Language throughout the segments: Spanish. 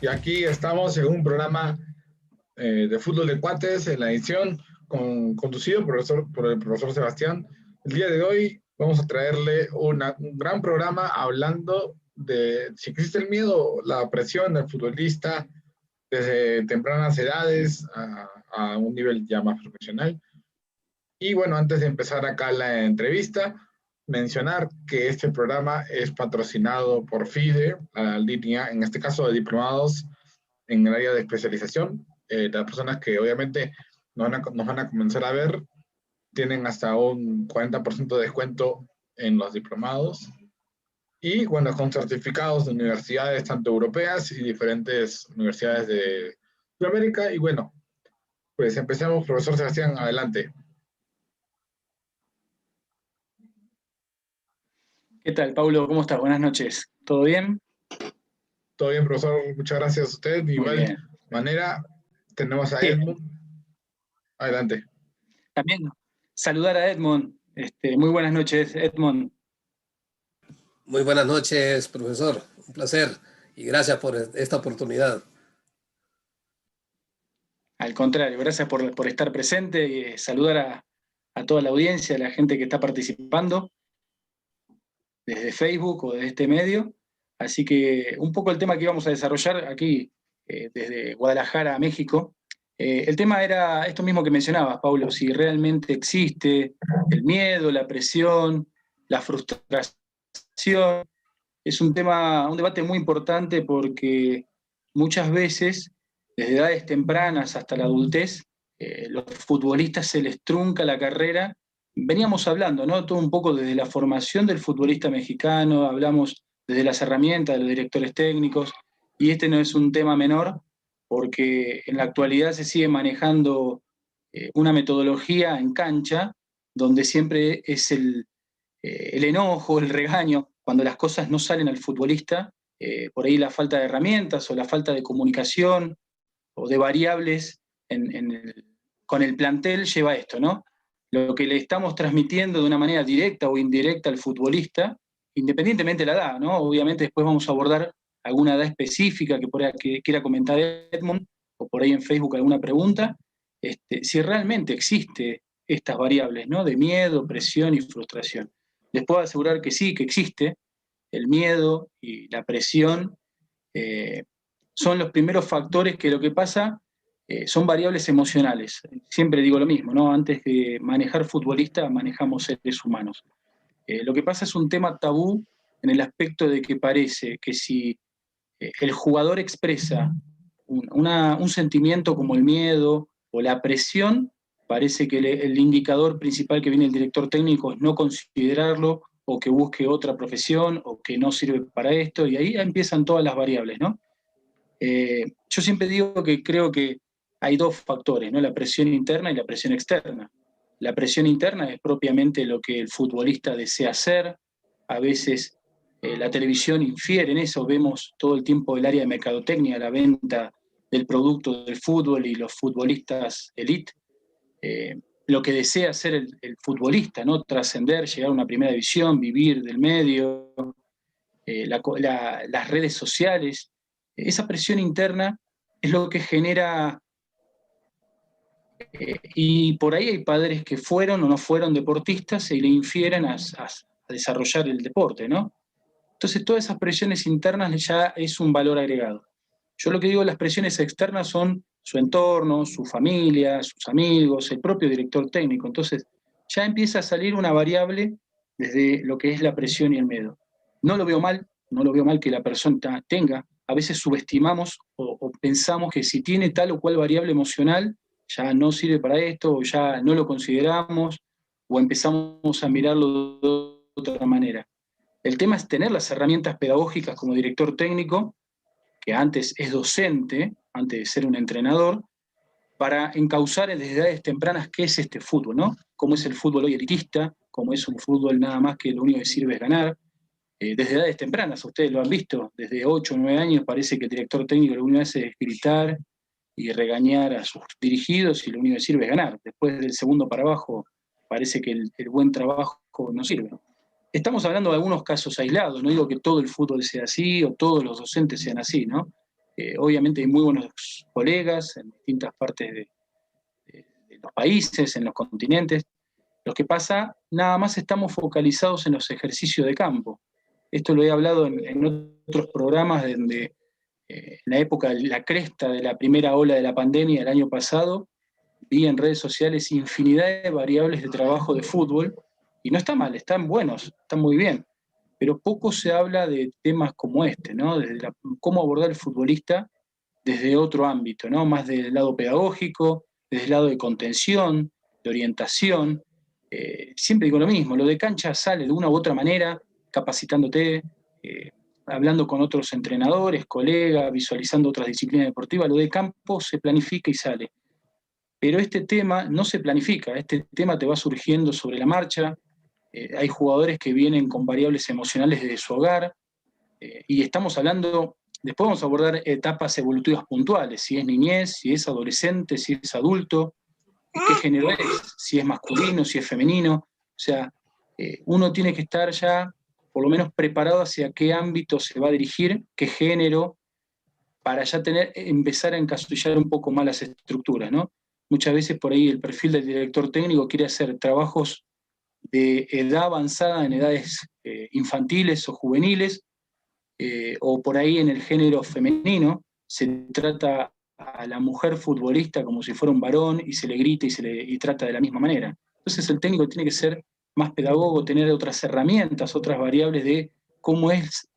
Y aquí estamos en un programa de fútbol de cuates, en la edición conducido por el profesor Sebastián. El día de hoy vamos a traerle un gran programa hablando de si existe el miedo, la presión del futbolista desde tempranas edades a un nivel ya más profesional. Y bueno, antes de empezar acá la entrevista, mencionar que este programa es patrocinado por FIDE, la línea, en este caso de diplomados en el área de especialización. Las personas que obviamente nos van a comenzar a ver tienen hasta un 40% de descuento en los diplomados. Y bueno, con certificados de universidades tanto europeas y diferentes universidades de Sudamérica. Y bueno, pues empecemos, profesor Sebastián, adelante. ¿Qué tal, Paulo? ¿Cómo estás? Buenas noches. ¿Todo bien? Todo bien, profesor. Muchas gracias a usted. De igual manera, tenemos a Edmund. Adelante. También saludar a Edmund. Muy buenas noches, Edmund. Muy buenas noches, profesor. Un placer y gracias por esta oportunidad. Al contrario, gracias por estar presente y saludar a toda la audiencia, a la gente que está participando desde Facebook o desde este medio. Así que un poco el tema que íbamos a desarrollar aquí desde Guadalajara a México. El tema era esto mismo que mencionabas, Paulo, si realmente existe el miedo, la presión, la frustración. Es un tema, un debate muy importante porque muchas veces, desde edades tempranas hasta la adultez, los futbolistas se les trunca la carrera. Veníamos hablando, ¿no? Todo un poco desde la formación del futbolista mexicano, hablamos desde las herramientas de los directores técnicos, y este no es un tema menor, porque en la actualidad se sigue manejando una metodología en cancha donde siempre es el enojo, el regaño, cuando las cosas no salen al futbolista, por ahí la falta de herramientas o la falta de comunicación o de variables con el plantel lleva a esto, ¿no? Lo que le estamos transmitiendo de una manera directa o indirecta al futbolista, independientemente de la edad, ¿no? Obviamente después vamos a abordar alguna edad específica que por ahí que quiera comentar Edmund, o por ahí en Facebook alguna pregunta, si realmente existe estas variables, ¿no? De miedo, presión y frustración. Les puedo asegurar que sí, que existe. El miedo y la presión son los primeros factores que lo que pasa son variables emocionales. Siempre digo lo mismo, ¿no? Antes de manejar futbolistas, manejamos seres humanos. Lo que pasa es un tema tabú en el aspecto de que parece que si el jugador expresa un sentimiento como el miedo o la presión, parece que el indicador principal que viene el director técnico es no considerarlo o que busque otra profesión o que no sirve para esto, y ahí empiezan todas las variables, ¿no? Yo siempre digo que creo que hay dos factores, ¿no? La presión interna y la presión externa. La presión interna es propiamente lo que el futbolista desea hacer. A veces la televisión infiere en eso, vemos todo el tiempo el área de mercadotecnia, la venta del producto del fútbol y los futbolistas elite. Lo que desea hacer el futbolista, ¿no? Trascender, llegar a una primera división, vivir del medio, las redes sociales. Esa presión interna es lo que genera, y por ahí hay padres que fueron o no fueron deportistas y le infieren a desarrollar el deporte, ¿no? Entonces todas esas presiones internas ya es un valor agregado. Yo lo que digo, las presiones externas son su entorno, su familia, sus amigos, el propio director técnico. Entonces ya empieza a salir una variable desde lo que es la presión y el miedo. No lo veo mal, no lo veo mal que la persona tenga. A veces subestimamos o pensamos que si tiene tal o cual variable emocional, ya no sirve para esto, o ya no lo consideramos, o empezamos a mirarlo de otra manera. El tema es tener las herramientas pedagógicas como director técnico, que antes es docente, antes de ser un entrenador, para encauzar desde edades tempranas qué es este fútbol, ¿no? Cómo es el fútbol hoy elitista, cómo es un fútbol nada más que lo único que sirve es ganar. Desde edades tempranas, ustedes lo han visto, desde 8 o 9 años parece que el director técnico lo único que hace es gritar y regañar a sus dirigidos y lo único que sirve es ganar. Después del segundo para abajo parece que el buen trabajo no sirve. Estamos hablando de algunos casos aislados, no digo que todo el fútbol sea así o todos los docentes sean así, ¿no? Obviamente hay muy buenos colegas en distintas partes de los países, en los continentes. Lo que pasa, nada más estamos focalizados en los ejercicios de campo. Esto lo he hablado en otros programas donde en la época, la cresta de la primera ola de la pandemia el año pasado, vi en redes sociales infinidad de variables de trabajo de fútbol, y no está mal, están buenos, están muy bien, pero poco se habla de temas como este, ¿no? Desde cómo abordar el futbolista desde otro ámbito, ¿no? Más del lado pedagógico, desde el lado de contención, de orientación. Siempre digo lo mismo, lo de cancha sale de una u otra manera, capacitándote, hablando con otros entrenadores, colegas, visualizando otras disciplinas deportivas. Lo de campo se planifica y sale. Pero este tema no se planifica, este tema te va surgiendo sobre la marcha. Hay jugadores que vienen con variables emocionales desde su hogar, y estamos hablando, después vamos a abordar etapas evolutivas puntuales, si es niñez, si es adolescente, si es adulto, qué género es, si es masculino, si es femenino. O sea, uno tiene que estar ya por lo menos preparado hacia qué ámbito se va a dirigir, qué género, para ya empezar a encasillar un poco más las estructuras, ¿no? Muchas veces por ahí el perfil del director técnico quiere hacer trabajos de edad avanzada en edades infantiles o juveniles, o por ahí en el género femenino, se trata a la mujer futbolista como si fuera un varón y se le grita y trata de la misma manera. Entonces el técnico tiene que ser más pedagogo, tener otras herramientas, otras variables de cómo es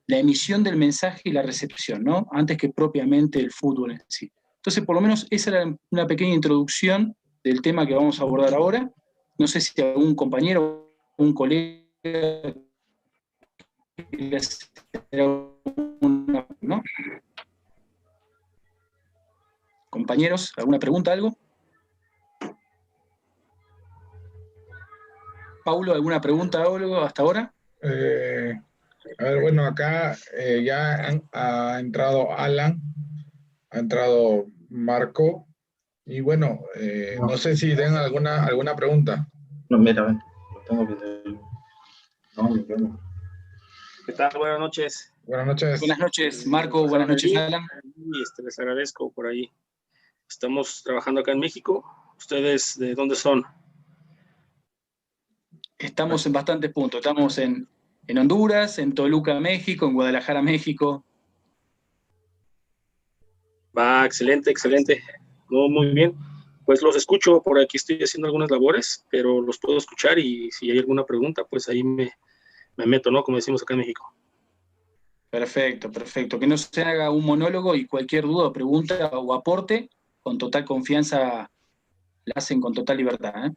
la emisión del mensaje y la recepción, ¿no? Antes que propiamente el fútbol en sí. Entonces, por lo menos esa era una pequeña introducción del tema que vamos a abordar ahora. No sé si algún compañero, un colega, ¿no? Compañeros, ¿alguna pregunta, algo? Paulo, ¿alguna pregunta o algo hasta ahora? A ver, bueno, acá ya ha entrado Alan, ha entrado Marco, y bueno, no sé si den alguna pregunta. No, mira, ven, lo tengo que... No, ¿Qué tal? Buenas noches. Buenas noches. Buenas noches, Marco. Buenas noches, Alan. Y les agradezco por ahí. Estamos trabajando acá en México. ¿Ustedes de dónde son? Estamos en bastantes puntos. Estamos en Honduras, en Toluca, México, en Guadalajara, México. Va, excelente, excelente. No, muy bien. Pues los escucho, por aquí estoy haciendo algunas labores, pero los puedo escuchar y si hay alguna pregunta, pues ahí me meto, ¿no? Como decimos acá en México. Perfecto, perfecto. Que no se haga un monólogo y cualquier duda, pregunta o aporte, con total confianza la hacen con total libertad, ¿eh?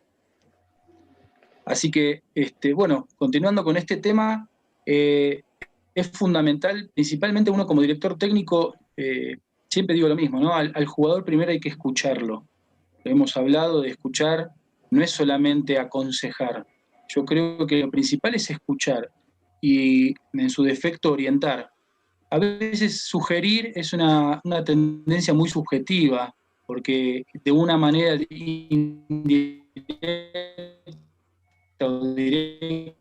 Así que, bueno, continuando con este tema, es fundamental, principalmente uno como director técnico, siempre digo lo mismo, ¿no? Al jugador primero hay que escucharlo. Hemos hablado de escuchar, no es solamente aconsejar. Yo creo que lo principal es escuchar y, en su defecto, orientar. A veces sugerir es una tendencia muy subjetiva, porque de una manera indirecta o directa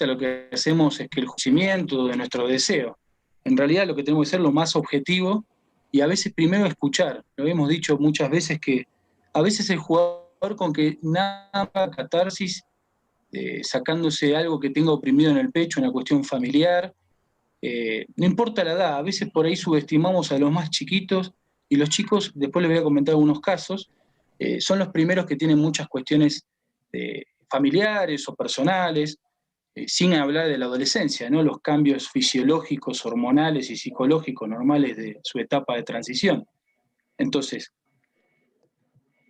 lo que hacemos es que el conocimiento de nuestro deseo. En realidad lo que tenemos que ser lo más objetivo y a veces primero escuchar. Lo hemos dicho muchas veces que a veces el jugador con que nada catarsis, sacándose algo que tenga oprimido en el pecho, una cuestión familiar, no importa la edad, a veces por ahí subestimamos a los más chiquitos y los chicos, después les voy a comentar algunos casos, son los primeros que tienen muchas cuestiones familiares o personales, sin hablar de la adolescencia, ¿no? Los cambios fisiológicos, hormonales y psicológicos normales de su etapa de transición. Entonces,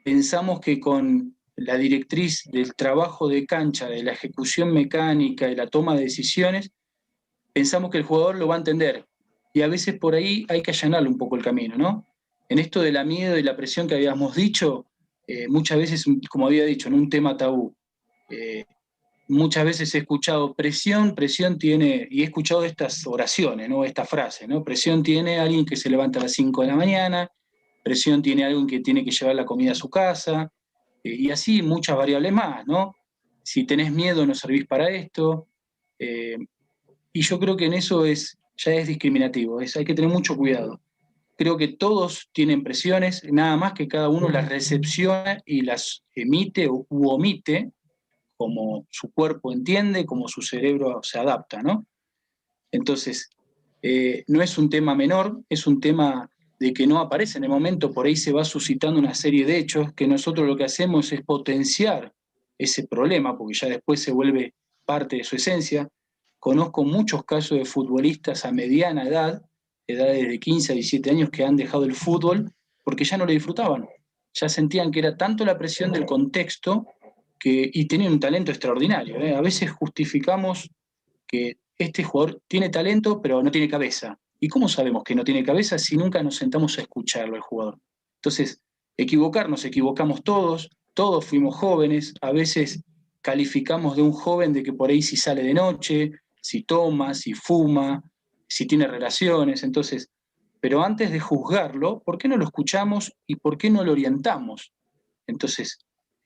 pensamos que con la directriz del trabajo de cancha, de la ejecución mecánica y la toma de decisiones, pensamos que el jugador lo va a entender. Y a veces por ahí hay que allanarle un poco el camino, ¿no? En esto de la miedo y la presión que habíamos dicho, muchas veces, como había dicho, en un tema tabú, muchas veces he escuchado presión tiene, y he escuchado estas oraciones, ¿no? Esta frase, ¿no? Presión tiene alguien que se levanta a las 5 de la mañana, presión tiene alguien que tiene que llevar la comida a su casa, y así muchas variables más, ¿no? Si tenés miedo no servís para esto, y yo creo que en eso es ya es discriminativo, hay que tener mucho cuidado. Creo que todos tienen presiones, nada más que cada uno las recepciona y las emite u omite como su cuerpo entiende, como su cerebro se adapta, ¿no? Entonces, no es un tema menor, es un tema de que no aparece en el momento, por ahí se va suscitando una serie de hechos que nosotros lo que hacemos es potenciar ese problema, porque ya después se vuelve parte de su esencia. Conozco muchos casos de futbolistas a mediana edad, edades de 15 a 17 años, que han dejado el fútbol porque ya no lo disfrutaban. Ya sentían que era tanto la presión del contexto y tenían un talento extraordinario. A veces justificamos que este jugador tiene talento, pero no tiene cabeza. ¿Y cómo sabemos que no tiene cabeza si nunca nos sentamos a escucharlo al jugador? Entonces, nos equivocamos todos fuimos jóvenes, a veces calificamos de un joven de que por ahí si sale de noche, si toma, si fuma, si tiene relaciones, entonces, pero antes de juzgarlo, ¿por qué no lo escuchamos y por qué no lo orientamos? Entonces,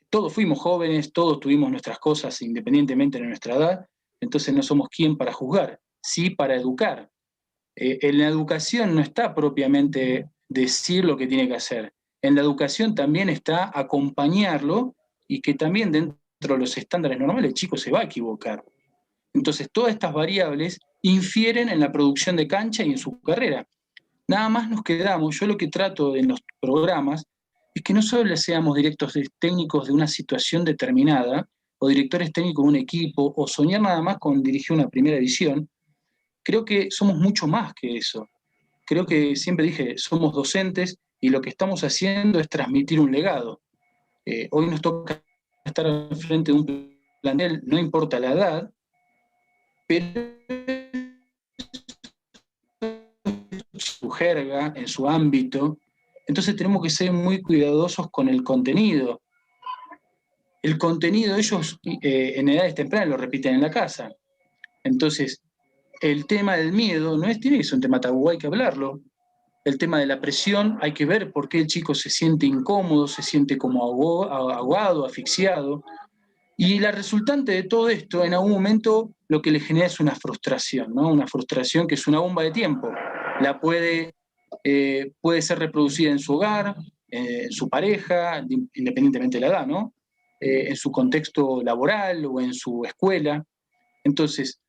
todos fuimos jóvenes, todos tuvimos nuestras cosas independientemente de nuestra edad, entonces no somos quién para juzgar, sí para educar. En la educación no está propiamente decir lo que tiene que hacer. En la educación también está acompañarlo y que también dentro de los estándares normales el chico se va a equivocar. Entonces todas estas variables infieren en la producción de cancha y en su carrera. Nada más nos quedamos, yo lo que trato en los programas es que no solo seamos directores técnicos de una situación determinada, o directores técnicos de un equipo, o soñar nada más con dirigir una primera división. Creo que somos mucho más que eso. Creo que siempre dije, somos docentes y lo que estamos haciendo es transmitir un legado. Hoy nos toca estar al frente de un plantel, no importa la edad, pero su jerga, en su ámbito, entonces tenemos que ser muy cuidadosos con el contenido. El contenido ellos en edades tempranas lo repiten en la casa. Entonces, el tema del miedo tiene que ser un tema tabú, hay que hablarlo. El tema de la presión, hay que ver por qué el chico se siente incómodo, se siente como ahogado, asfixiado. Y la resultante de todo esto, en algún momento, lo que le genera es una frustración, ¿no? Una frustración que es una bomba de tiempo. Puede ser reproducida en su hogar, en su pareja, independientemente de la edad, ¿no? En su contexto laboral o en su escuela. Entonces,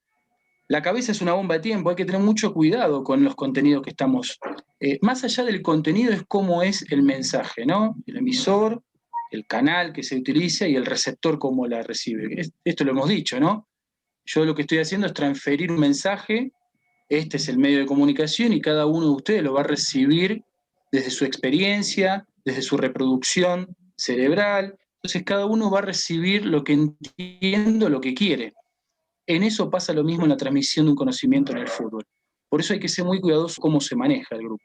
la cabeza es una bomba de tiempo, hay que tener mucho cuidado con los contenidos que estamos. Más allá del contenido es cómo es el mensaje, ¿no? El emisor, el canal que se utiliza y el receptor cómo la recibe. Esto lo hemos dicho, ¿no? Yo lo que estoy haciendo es transferir un mensaje, este es el medio de comunicación y cada uno de ustedes lo va a recibir desde su experiencia, desde su reproducción cerebral. Entonces cada uno va a recibir lo que entiende, lo que quiere. En eso pasa lo mismo en la transmisión de un conocimiento en el fútbol. Por eso hay que ser muy cuidadoso cómo se maneja el grupo.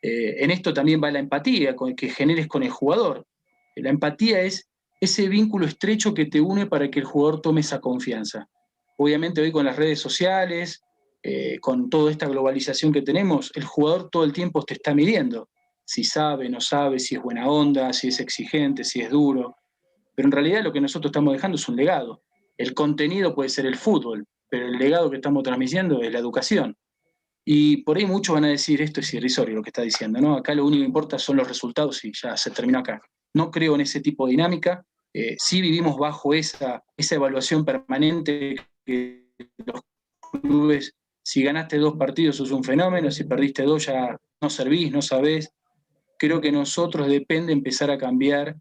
En esto también va la empatía que generes con el jugador. La empatía es ese vínculo estrecho que te une para que el jugador tome esa confianza. Obviamente hoy con las redes sociales, con toda esta globalización que tenemos, el jugador todo el tiempo te está midiendo. Si sabe, no sabe, si es buena onda, si es exigente, si es duro. Pero en realidad lo que nosotros estamos dejando es un legado. El contenido puede ser el fútbol, pero el legado que estamos transmitiendo es la educación. Y por ahí muchos van a decir, esto es irrisorio lo que está diciendo, ¿no? Acá lo único que importa son los resultados y ya se terminó acá. No creo en ese tipo de dinámica. Sí vivimos bajo esa evaluación permanente que los clubes, si ganaste 2 partidos sos un fenómeno, si perdiste 2 ya no servís, no sabés. Creo que nosotros depende empezar a cambiar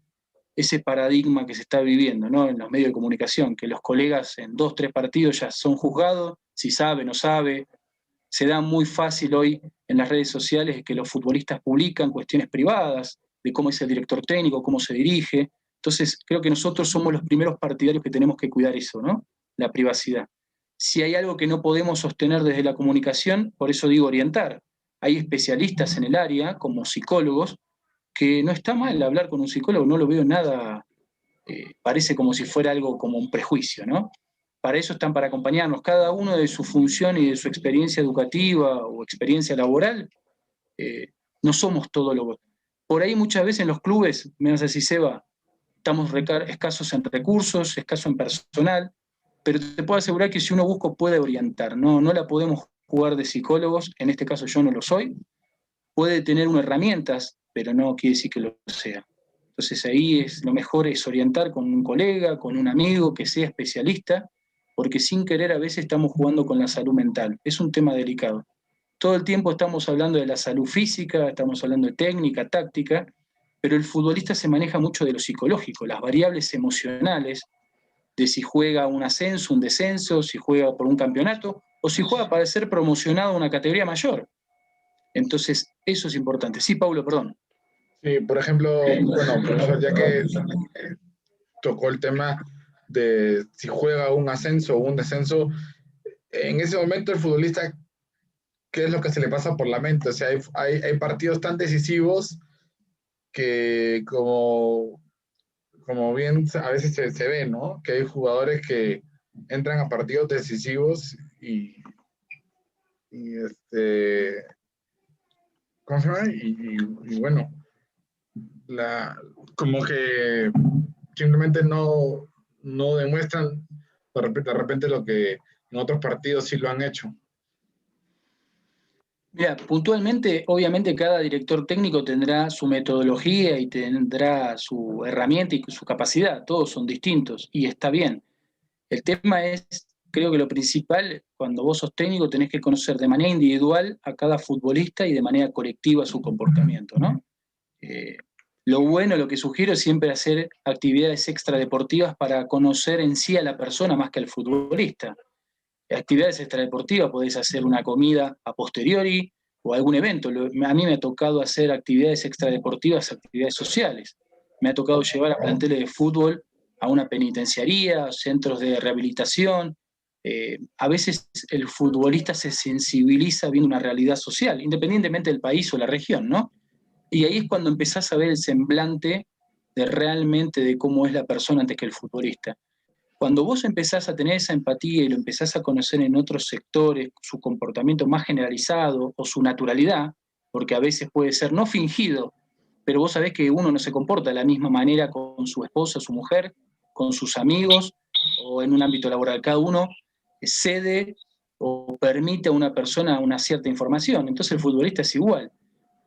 ese paradigma que se está viviendo, ¿no? En los medios de comunicación, que los colegas en 2, 3 partidos ya son juzgados, si sabe, no sabe. Se da muy fácil hoy en las redes sociales que los futbolistas publican cuestiones privadas de cómo es el director técnico, cómo se dirige. Entonces, creo que nosotros somos los primeros partidarios que tenemos que cuidar eso, ¿no? La privacidad. Si hay algo que no podemos sostener desde la comunicación, por eso digo orientar. Hay especialistas en el área, como psicólogos, que no está mal hablar con un psicólogo, no lo veo nada, parece como si fuera algo como un prejuicio, ¿no? Para eso están para acompañarnos, cada uno de su función y de su experiencia educativa o experiencia laboral, no somos todólogos. Por ahí muchas veces en los clubes, me vas a decir, Seba, estamos escasos en recursos, escasos en personal, pero te puedo asegurar que si uno busca puede orientar, no la podemos jugar de psicólogos, en este caso yo no lo soy, puede tener unas herramientas, pero no quiere decir que lo sea. Entonces ahí lo mejor es orientar con un colega, con un amigo que sea especialista, porque sin querer a veces estamos jugando con la salud mental. Es un tema delicado. Todo el tiempo estamos hablando de la salud física, estamos hablando de técnica, táctica, pero el futbolista se maneja mucho de lo psicológico, las variables emocionales, de si juega un ascenso, un descenso, si juega por un campeonato, o si juega para ser promocionado a una categoría mayor. Entonces, eso es importante. Sí, Paulo, perdón. Sí, por ejemplo, bueno, profesor, ya que tocó el tema de si juega un ascenso o un descenso, en ese momento el futbolista, ¿qué es lo que se le pasa por la mente? O sea, hay partidos tan decisivos que como bien a veces se ve, ¿no? Que hay jugadores que entran a partidos decisivos y ¿cómo se llama? Y bueno, como que simplemente no demuestran de repente lo que en otros partidos sí lo han hecho. Mira, puntualmente, obviamente cada director técnico tendrá su metodología y tendrá su herramienta y su capacidad, todos son distintos y está bien. El tema es, creo que lo principal, cuando vos sos técnico tenés que conocer de manera individual a cada futbolista y de manera colectiva su comportamiento, ¿no? Lo bueno, lo que sugiero es siempre hacer actividades extradeportivas para conocer en sí a la persona más que al futbolista. Actividades extradeportivas, podés hacer una comida a posteriori o algún evento. A mí me ha tocado hacer actividades extradeportivas, actividades sociales. Me ha tocado llevar a planteles de fútbol a una penitenciaría, centros de rehabilitación. A veces el futbolista se sensibiliza viendo una realidad social, independientemente del país o la región, ¿no? Y ahí es cuando empezás a ver el semblante de realmente de cómo es la persona antes que el futbolista. Cuando vos empezás a tener esa empatía y lo empezás a conocer en otros sectores, su comportamiento más generalizado o su naturalidad, porque a veces puede ser no fingido, pero vos sabés que uno no se comporta de la misma manera con su esposa, su mujer, con sus amigos o en un ámbito laboral. Cada uno cede o permite a una persona una cierta información. Entonces el futbolista es igual.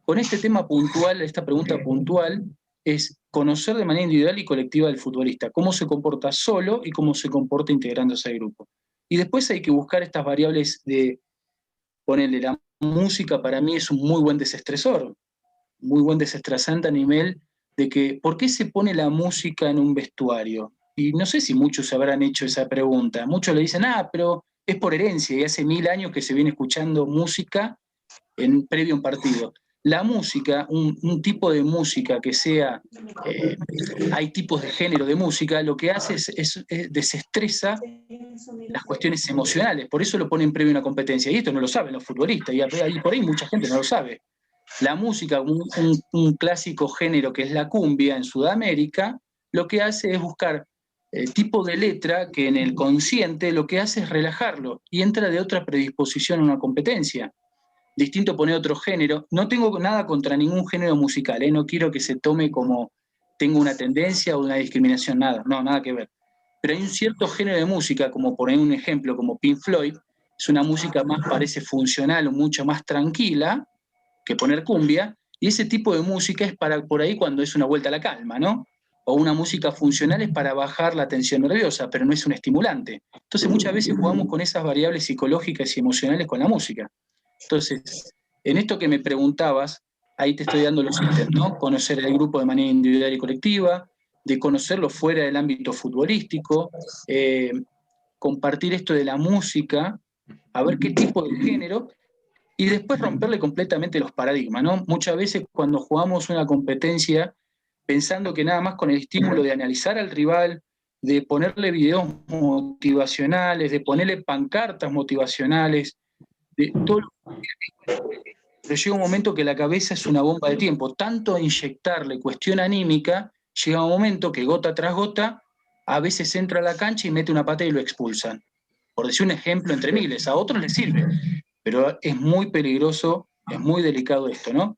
Con este tema puntual, esta pregunta puntual, es conocer de manera individual y colectiva al futbolista, cómo se comporta solo y cómo se comporta integrándose al grupo. Y después hay que buscar estas variables de, ponerle la música, para mí es un muy buen desestresor, muy buen desestresante a nivel de que, ¿por qué se pone la música en un vestuario? Y no sé si muchos se habrán hecho esa pregunta. Muchos le dicen, pero es por herencia y hace 1000 años que se viene escuchando música previo a un partido. La música, un tipo de música que sea, hay tipos de género de música, lo que hace es desestresa las cuestiones emocionales, por eso lo ponen previo a una competencia, y esto no lo saben los futbolistas, y por ahí mucha gente no lo sabe. La música, un clásico género que es la cumbia en Sudamérica, lo que hace es buscar tipo de letra que en el consciente lo que hace es relajarlo, y entra de otra predisposición a una competencia. Distinto poner otro género. No tengo nada contra ningún género musical, no quiero que se tome como tengo una tendencia o una discriminación, nada que ver. Pero hay un cierto género de música, como poner un ejemplo, como Pink Floyd, es una música más, parece funcional o mucho más tranquila que poner cumbia, y ese tipo de música es para por ahí cuando es una vuelta a la calma, ¿no? O una música funcional es para bajar la tensión nerviosa, pero no es un estimulante. Entonces muchas veces jugamos con esas variables psicológicas y emocionales con la música. Entonces, en esto que me preguntabas, ahí te estoy dando los ítems, ¿no? Conocer el grupo de manera individual y colectiva, de conocerlo fuera del ámbito futbolístico, compartir esto de la música, a ver qué tipo de género, y después romperle completamente los paradigmas, ¿no? Muchas veces cuando jugamos una competencia, pensando que nada más con el estímulo de analizar al rival, de ponerle videos motivacionales, de ponerle pancartas motivacionales, de todo lo pero llega un momento que la cabeza es una bomba de tiempo. Tanto inyectarle cuestión anímica, llega un momento que gota tras gota, a veces entra a la cancha y mete una pata y lo expulsan. Por decir un ejemplo entre miles, a otros les sirve, pero es muy peligroso, es muy delicado esto, ¿no?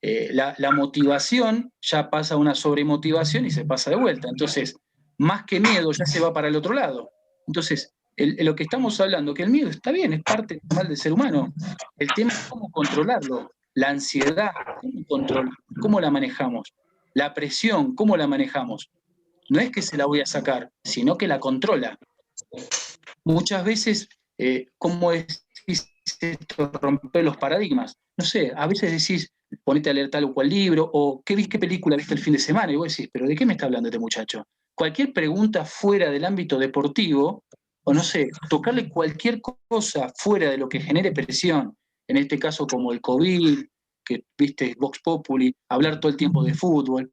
La motivación ya pasa a una sobremotivación y se pasa de vuelta. Entonces, más que miedo, ya se va para el otro lado. Entonces, lo que estamos hablando, que el miedo está bien, es parte normal del ser humano. El tema es cómo controlarlo. La ansiedad, cómo la manejamos. La presión, cómo la manejamos. No es que se la voy a sacar, sino que la controla. Muchas veces, ¿cómo es esto? Romper los paradigmas. No sé, a veces decís, ponete a leer tal o cual libro, o ¿qué película viste el fin de semana? Y vos decís, ¿pero de qué me está hablando este muchacho? Cualquier pregunta fuera del ámbito deportivo, o no sé, tocarle cualquier cosa fuera de lo que genere presión, en este caso como el COVID, que viste Vox Populi, hablar todo el tiempo de fútbol,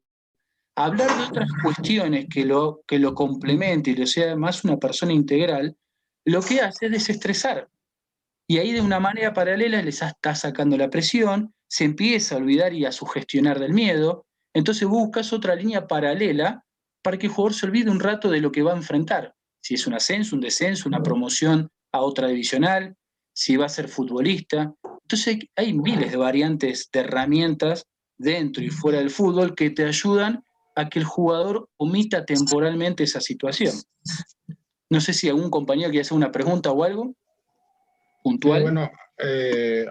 hablar de otras cuestiones que lo complemente y lo sea más una persona integral, lo que hace es desestresar. Y ahí de una manera paralela les está sacando la presión, se empieza a olvidar y a sugestionar del miedo, entonces buscas otra línea paralela para que el jugador se olvide un rato de lo que va a enfrentar. Si es un ascenso, un descenso, una promoción a otra divisional, si va a ser futbolista. Entonces hay miles de variantes de herramientas dentro y fuera del fútbol que te ayudan a que el jugador omita temporalmente esa situación. No sé si algún compañero quiere hacer una pregunta o algo puntual. Sí, bueno,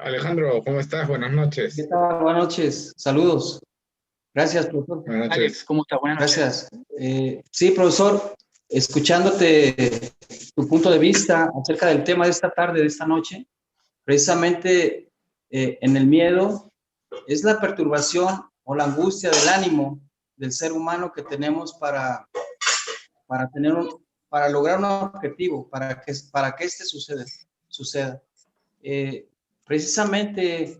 Alejandro, ¿cómo estás? Buenas noches. ¿Qué tal? Buenas noches, saludos. Gracias, profesor. Buenas noches. Alex, ¿cómo estás? Buenas noches. Gracias. Sí, profesor, escuchándote tu punto de vista acerca del tema de esta tarde, de esta noche, precisamente en el miedo, es la perturbación o la angustia del ánimo del ser humano que tenemos para lograr un objetivo, para que este suceda. Precisamente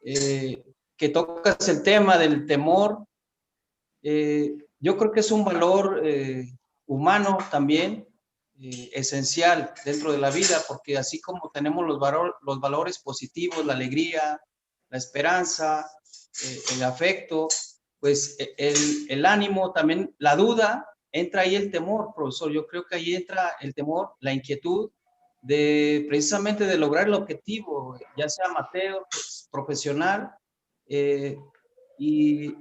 que tocas el tema del temor, yo creo que es un valor humano también, esencial dentro de la vida, porque así como tenemos los valores positivos, la alegría, la esperanza, el afecto, pues el ánimo también, la duda, entra ahí el temor, profesor. Yo creo que ahí entra el temor, la inquietud precisamente de lograr el objetivo, ya sea amateur, profesional, y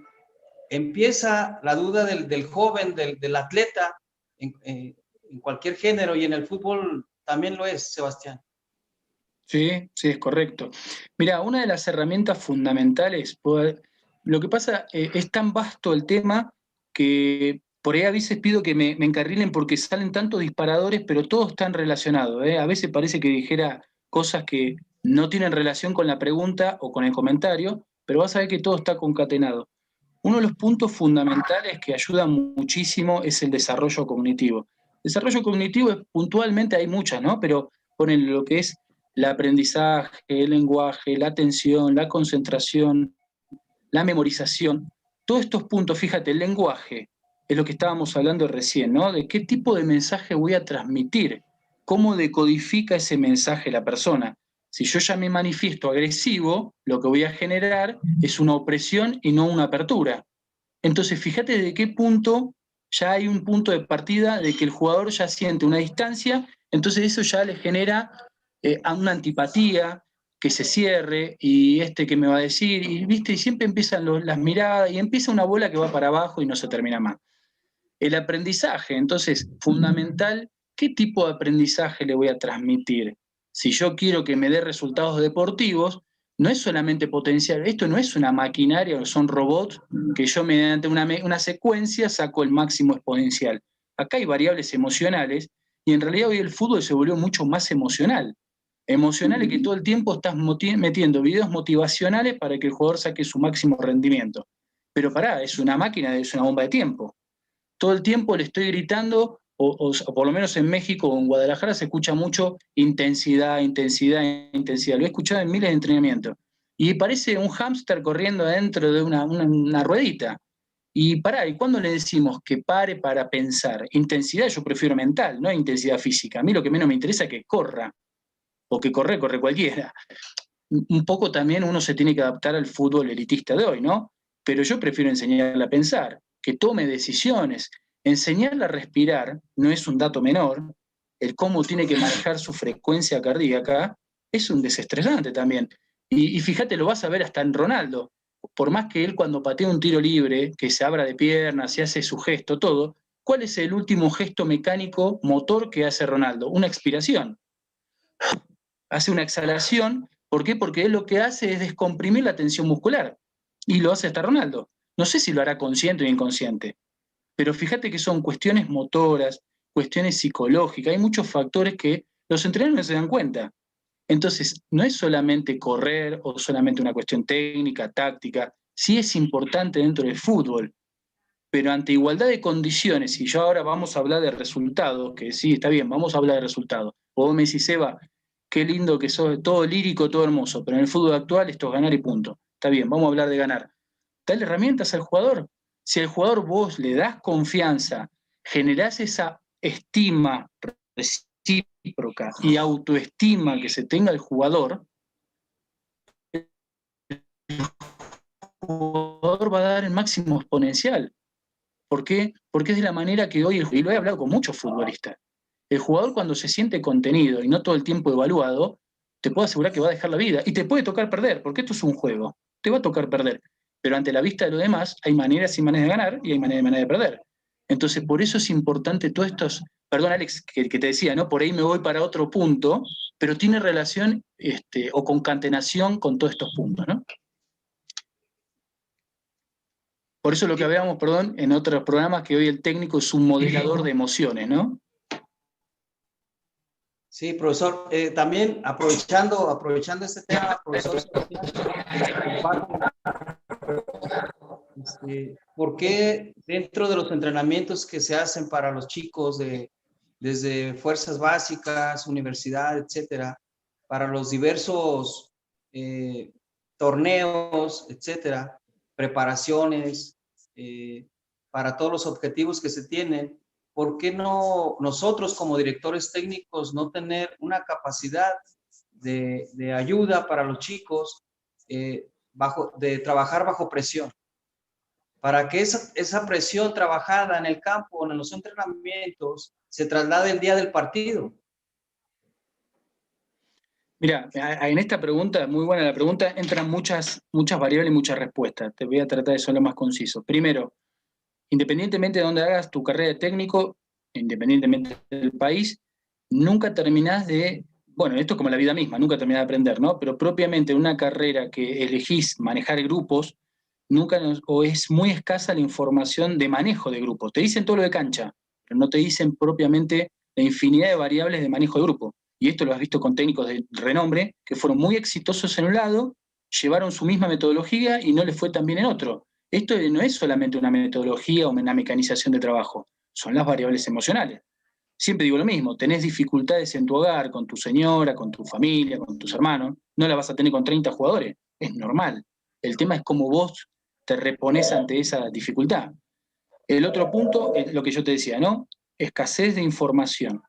empieza la duda del joven, del atleta, en cualquier género, y en el fútbol también lo es, Sebastián. Sí, sí, es correcto. Mira, una de las herramientas fundamentales, lo que pasa es tan vasto el tema que por ahí a veces pido que me encarrilen porque salen tantos disparadores, pero todos están relacionados. A veces parece que dijera cosas que no tienen relación con la pregunta o con el comentario, pero vas a ver que todo está concatenado. Uno de los puntos fundamentales que ayuda muchísimo es el desarrollo cognitivo. Desarrollo cognitivo, puntualmente hay muchas, ¿no? Pero ponen lo que es el aprendizaje, el lenguaje, la atención, la concentración, la memorización. Todos estos puntos, fíjate, el lenguaje es lo que estábamos hablando recién, ¿no? De qué tipo de mensaje voy a transmitir, cómo decodifica ese mensaje la persona. Si yo ya me manifiesto agresivo, lo que voy a generar es una opresión y no una apertura. Entonces, fíjate desde qué punto ya hay un punto de partida de que el jugador ya siente una distancia, entonces eso ya le genera una antipatía, que se cierre, y que me va a decir, y viste, y siempre empiezan las miradas, y empieza una bola que va para abajo y no se termina más. El aprendizaje, entonces, fundamental, ¿qué tipo de aprendizaje le voy a transmitir? Si yo quiero que me dé resultados deportivos, no es solamente potencial, esto no es una maquinaria, son robots que yo mediante una secuencia saco el máximo exponencial. Acá hay variables emocionales, y en realidad hoy el fútbol se volvió mucho más emocional. Emocional es que todo el tiempo estás metiendo videos motivacionales para que el jugador saque su máximo rendimiento. Pero pará, es una máquina, es una bomba de tiempo. Todo el tiempo le estoy gritando, o por lo menos en México o en Guadalajara se escucha mucho intensidad, intensidad, intensidad. Lo he escuchado en miles de entrenamientos. Y parece un hámster corriendo adentro de una ruedita. Y pará, ¿y cuándo le decimos que pare para pensar? Intensidad yo prefiero mental, no intensidad física. A mí lo que menos me interesa es que corra, o que corre cualquiera. Un poco también uno se tiene que adaptar al fútbol elitista de hoy, ¿no? Pero yo prefiero enseñarle a pensar, que tome decisiones. Enseñarle a respirar no es un dato menor. El cómo tiene que manejar su frecuencia cardíaca es un desestresante también. Y fíjate, lo vas a ver hasta en Ronaldo. Por más que él cuando patea un tiro libre, que se abra de piernas, se hace su gesto, todo, ¿cuál es el último gesto mecánico motor que hace Ronaldo? Una expiración. Hace una exhalación. ¿Por qué? Porque él lo que hace es descomprimir la tensión muscular. Y lo hace hasta Ronaldo. No sé si lo hará consciente o inconsciente. Pero fíjate que son cuestiones motoras, cuestiones psicológicas. Hay muchos factores que los entrenadores no se dan cuenta. Entonces, no es solamente correr o solamente una cuestión técnica, táctica. Sí es importante dentro del fútbol. Pero ante igualdad de condiciones, y yo ahora vamos a hablar de resultados, que sí, está bien, vamos a hablar de resultados. O vos me decís, Seba, qué lindo que sos, todo lírico, todo hermoso, pero en el fútbol actual esto es ganar y punto. Está bien, vamos a hablar de ganar. Dale herramientas al jugador. Si al jugador vos le das confianza, generás esa estima recíproca y autoestima que se tenga el jugador va a dar el máximo exponencial. ¿Por qué? Porque es de la manera que hoy, y lo he hablado con muchos futbolistas, el jugador cuando se siente contenido y no todo el tiempo evaluado, te puedo asegurar que va a dejar la vida. Y te puede tocar perder, porque esto es un juego. Te va a tocar perder. Pero ante la vista de lo demás, hay maneras y maneras de ganar y hay maneras de perder. Entonces, por eso es importante todos estos... Perdón, Alex, que te decía, ¿no? Por ahí me voy para otro punto, pero tiene relación o concatenación con todos estos puntos, ¿no? Por eso lo que hablábamos, perdón, en otros programas, que hoy el técnico es un modelador de emociones, ¿no? Sí, profesor. También aprovechando este tema, profesor, ¿por qué dentro de los entrenamientos que se hacen para los chicos desde fuerzas básicas, universidad, etcétera, para los diversos torneos, etcétera, preparaciones, para todos los objetivos que se tienen, ¿por qué no nosotros como directores técnicos no tener una capacidad de ayuda para los chicos de trabajar bajo presión? Para que esa presión trabajada en el campo, en los entrenamientos, se traslade el día del partido. Mira, en esta pregunta, muy buena la pregunta, entran muchas variables y muchas respuestas. Te voy a tratar de ser lo más conciso. Primero, independientemente de dónde hagas tu carrera de técnico, independientemente del país, nunca terminás de, bueno, esto es como la vida misma, nunca terminás de aprender, ¿no? Pero propiamente una carrera que elegís manejar grupos, o es muy escasa la información de manejo de grupos. Te dicen todo lo de cancha, pero no te dicen propiamente la infinidad de variables de manejo de grupo. Y esto lo has visto con técnicos de renombre que fueron muy exitosos en un lado, llevaron su misma metodología y no les fue tan bien en otro. Esto no es solamente una metodología o una mecanización de trabajo, son las variables emocionales. Siempre digo lo mismo, tenés dificultades en tu hogar, con tu señora, con tu familia, con tus hermanos, no la vas a tener con 30 jugadores, es normal. El tema es cómo vos te repones ante esa dificultad. El otro punto es lo que yo te decía, ¿no? Escasez de información,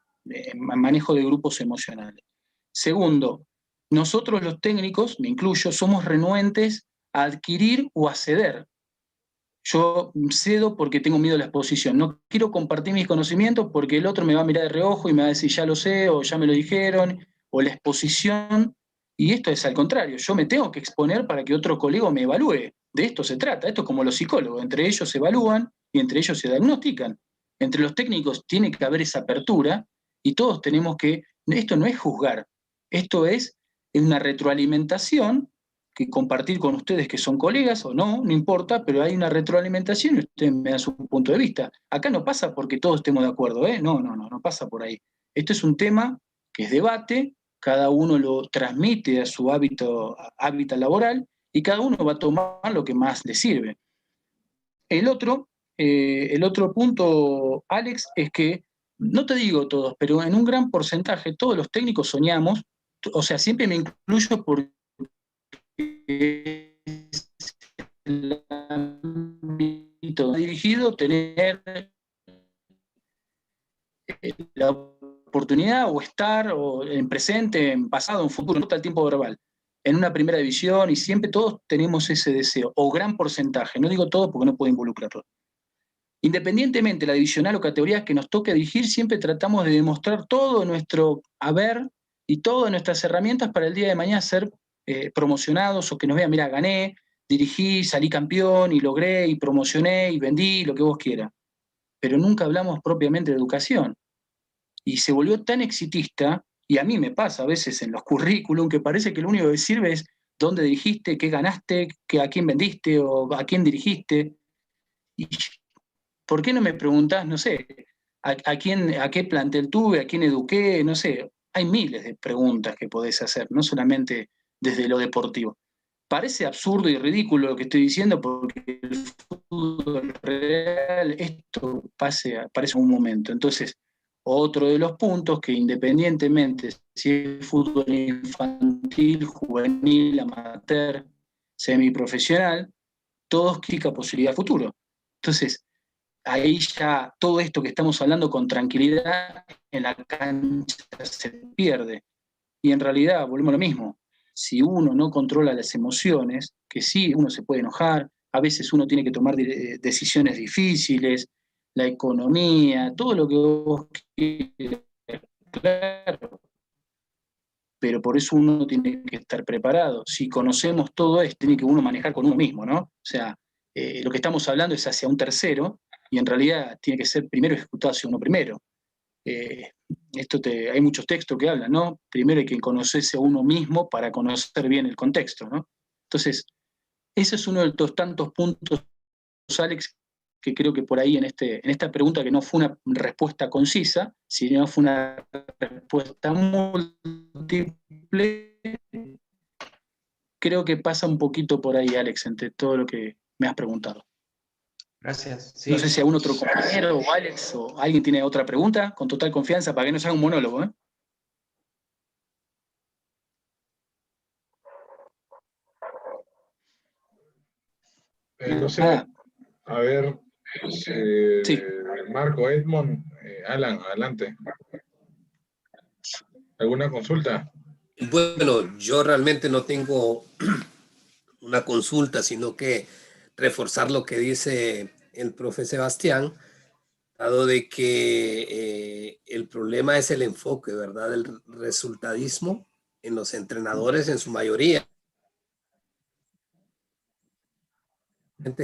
manejo de grupos emocionales. Segundo, nosotros los técnicos, me incluyo, somos renuentes a adquirir o a ceder. Yo cedo porque tengo miedo a la exposición. No quiero compartir mis conocimientos porque el otro me va a mirar de reojo y me va a decir ya lo sé o ya me lo dijeron, o la exposición. Y esto es al contrario, yo me tengo que exponer para que otro colega me evalúe. De esto se trata, esto es como los psicólogos, entre ellos se evalúan y entre ellos se diagnostican. Entre los técnicos tiene que haber esa apertura y todos tenemos que, esto no es juzgar, esto es una retroalimentación que compartir con ustedes que son colegas o no, no importa, pero hay una retroalimentación y ustedes me dan su punto de vista. Acá no pasa porque todos estemos de acuerdo, ¿eh? No pasa por ahí. Esto es un tema que es debate, cada uno lo transmite a su hábitat laboral y cada uno va a tomar lo que más le sirve. El otro punto, Alex, es que, no te digo todos, pero en un gran porcentaje todos los técnicos soñamos, o sea, siempre me incluyo porque el ámbito dirigido, tener la oportunidad o estar o en presente, en pasado, en futuro, no está el tiempo verbal, en una primera división, y siempre todos tenemos ese deseo, o gran porcentaje, no digo todo porque no puedo involucrarlo. Independientemente de la divisional o categorías que nos toque dirigir, siempre tratamos de demostrar todo nuestro haber y todas nuestras herramientas para el día de mañana ser promocionados o que nos vean, mira, gané, dirigí, salí campeón y logré y promocioné y vendí, lo que vos quieras. pero nunca hablamos propiamente de educación. Y se volvió tan exitista, y a mí me pasa a veces en los currículum, que parece que lo único que sirve es dónde dirigiste, qué ganaste, a quién vendiste o a quién dirigiste. Y ¿por qué no me preguntás, no sé, a qué plantel tuve, a quién eduqué? No sé, hay miles de preguntas que podés hacer, no solamente desde lo deportivo. Parece absurdo y ridículo lo que estoy diciendo porque el fútbol real, esto parece un momento. Entonces, otro de los puntos que independientemente si es fútbol infantil, juvenil, amateur, semiprofesional, todos implica posibilidad de futuro. Entonces, ahí ya todo esto que estamos hablando con tranquilidad en la cancha se pierde. Y en realidad, volvemos a lo mismo, si uno no controla las emociones, que sí, uno se puede enojar, a veces uno tiene que tomar decisiones difíciles, la economía, todo lo que vos quieras, claro, pero por eso uno tiene que estar preparado. Si conocemos todo esto, tiene que uno manejar con uno mismo, ¿no? O sea, lo que estamos hablando es hacia un tercero, y en realidad tiene que ser primero ejecutado hacia uno primero. Hay muchos textos que hablan, ¿no? Primero hay que conocerse a uno mismo para conocer bien el contexto, ¿no? Entonces, ese es uno de los tantos puntos, Alex, que creo que por ahí en esta pregunta, que no fue una respuesta concisa, sino fue una respuesta múltiple, creo que pasa un poquito por ahí, Alex, entre todo lo que me has preguntado. Gracias. Sí. No sé si algún otro compañero o Alex o alguien tiene otra pregunta, con total confianza, para que no sea un monólogo, ¿eh? No sé, a ver, Sí. Marco, Edmond, Alan, adelante. ¿Alguna consulta? Bueno, yo realmente no tengo una consulta, sino que reforzar lo que dice el profe Sebastián, dado de que el problema es el enfoque, ¿verdad? El resultadismo en los entrenadores en su mayoría.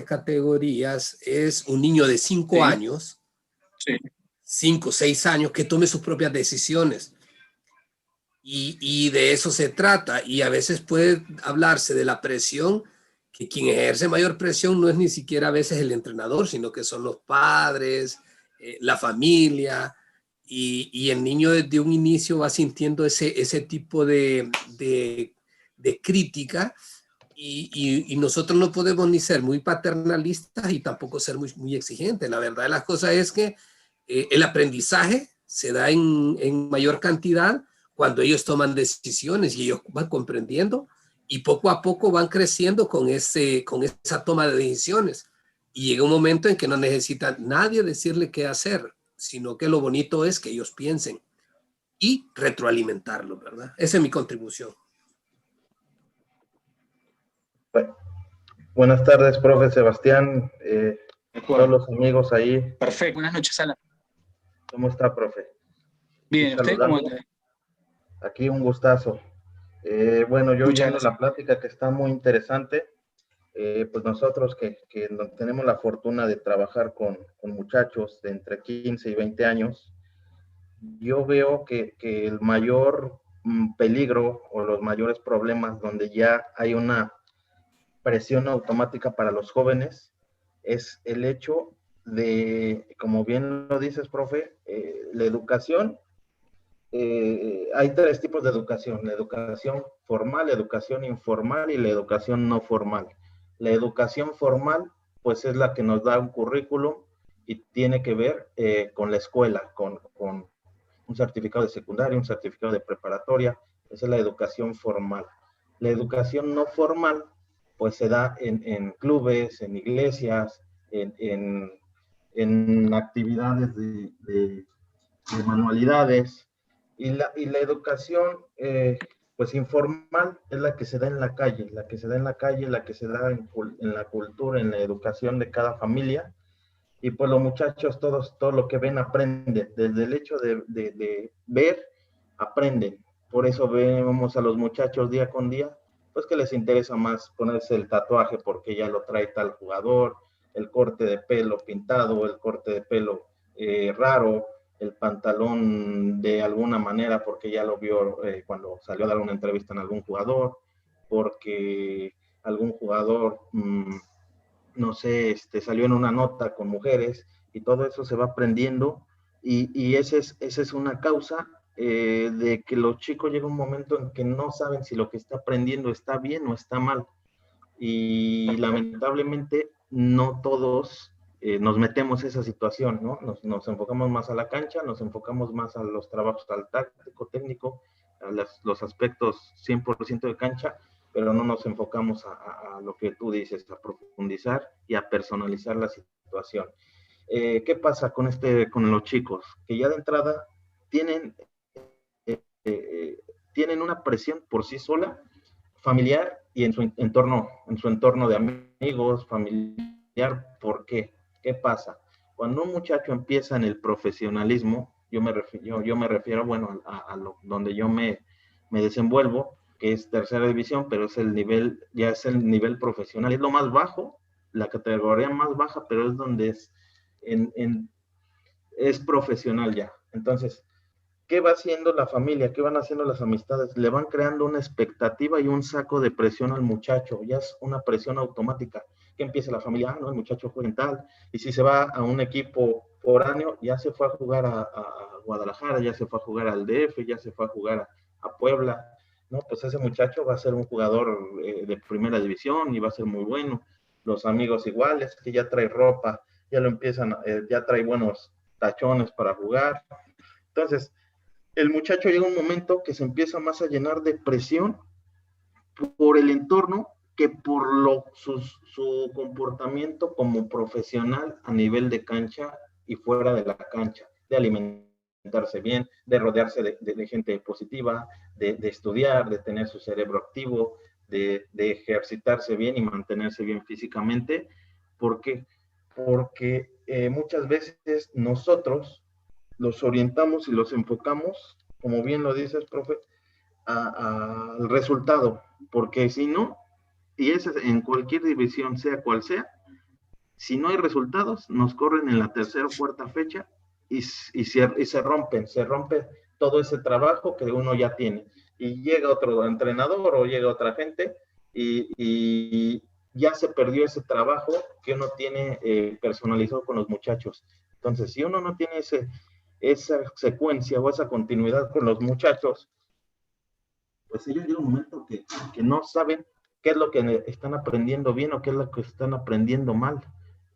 Categorías es un niño de 5 años, 5 o 6 años, que tome sus propias decisiones. Y de eso se trata. Y a veces puede hablarse de la presión, que quien ejerce mayor presión no es ni siquiera a veces el entrenador, sino que son los padres, la familia. Y el niño desde un inicio va sintiendo ese tipo de crítica. Y nosotros no podemos ni ser muy paternalistas y tampoco ser muy exigentes. La verdad de las cosas es que el aprendizaje se da en mayor cantidad cuando ellos toman decisiones y ellos van comprendiendo y poco a poco van creciendo con esa toma de decisiones. Y llega un momento en que no necesita nadie decirle qué hacer, sino que lo bonito es que ellos piensen y retroalimentarlo, ¿verdad? Esa es mi contribución. Buenas tardes, profe Sebastián, todos los amigos ahí. Perfecto, buenas noches, Alan. ¿Cómo está, profe? Bien, ¿usted cómo anda? Aquí un gustazo. Bueno, yo oyendo la plática que está muy interesante, pues nosotros que tenemos la fortuna de trabajar con muchachos de entre 15 y 20 años, yo veo que el mayor peligro o los mayores problemas donde ya hay una presión automática para los jóvenes es el hecho de, como bien lo dices, profe, la educación. Hay 3 tipos de educación: la educación formal, la educación informal y la educación no formal. La educación formal, pues es la que nos da un currículum y tiene que ver con la escuela, con un certificado de secundaria, un certificado de preparatoria. Esa es la educación formal. La educación no formal, pues se da en clubes, en iglesias, en actividades de manualidades. Y la educación, pues informal, es la que se da en la calle, la que se da en la cultura, en la educación de cada familia. Y pues los muchachos, todo lo que ven aprenden. Desde el hecho de ver, aprenden. Por eso vemos a los muchachos día con día, pues que les interesa más ponerse el tatuaje porque ya lo trae tal jugador, el corte de pelo pintado, el corte de pelo raro, el pantalón de alguna manera porque ya lo vio cuando salió a dar una entrevista en algún jugador, porque algún jugador, no sé, salió en una nota con mujeres, y todo eso se va aprendiendo, y esa es una causa de que los chicos llega un momento en que no saben si lo que está aprendiendo está bien o está mal, y lamentablemente no todos nos metemos en esa situación, ¿no? Nos enfocamos más a la cancha, nos enfocamos más a los trabajos al táctico, técnico, a los aspectos 100% de cancha, pero no nos enfocamos a lo que tú dices, a profundizar y a personalizar la situación. ¿Qué pasa con los chicos? Que ya de entrada tienen una presión por sí sola, familiar y en su entorno de amigos, familiar. ¿Por qué? ¿Qué pasa? Cuando un muchacho empieza en el profesionalismo, yo me refiero, bueno, donde yo me desenvuelvo, que es tercera división, pero ya es el nivel profesional, es lo más bajo, la categoría más baja, pero es donde es profesional ya. Entonces, ¿qué va haciendo la familia? ¿Qué van haciendo las amistades? Le van creando una expectativa y un saco de presión al muchacho. Ya es una presión automática. Que empieza la familia, no, el muchacho juega en tal. Y si se va a un equipo foráneo, ya se fue a jugar a Guadalajara, ya se fue a jugar al DF, ya se fue a jugar a Puebla. No, pues ese muchacho va a ser un jugador de primera división y va a ser muy bueno. Los amigos iguales, que ya trae ropa, ya lo empiezan, ya trae buenos tachones para jugar. Entonces, el muchacho llega un momento que se empieza más a llenar de presión por el entorno que por su comportamiento como profesional a nivel de cancha y fuera de la cancha, de alimentarse bien, de rodearse de gente positiva, de estudiar, de tener su cerebro activo, de ejercitarse bien y mantenerse bien físicamente. ¿Por qué? Porque muchas veces nosotros los orientamos y los enfocamos, como bien lo dices, profe, al resultado, porque si no, y es en cualquier división, sea cual sea, si no hay resultados, nos corren en la tercera o cuarta fecha y se rompe todo ese trabajo que uno ya tiene. Y llega otro entrenador o llega otra gente y ya se perdió ese trabajo que uno tiene personalizado con los muchachos. Entonces, si uno no tiene esa secuencia o esa continuidad con los muchachos, pues ellos llega un momento que no saben qué es lo que están aprendiendo bien o qué es lo que están aprendiendo mal,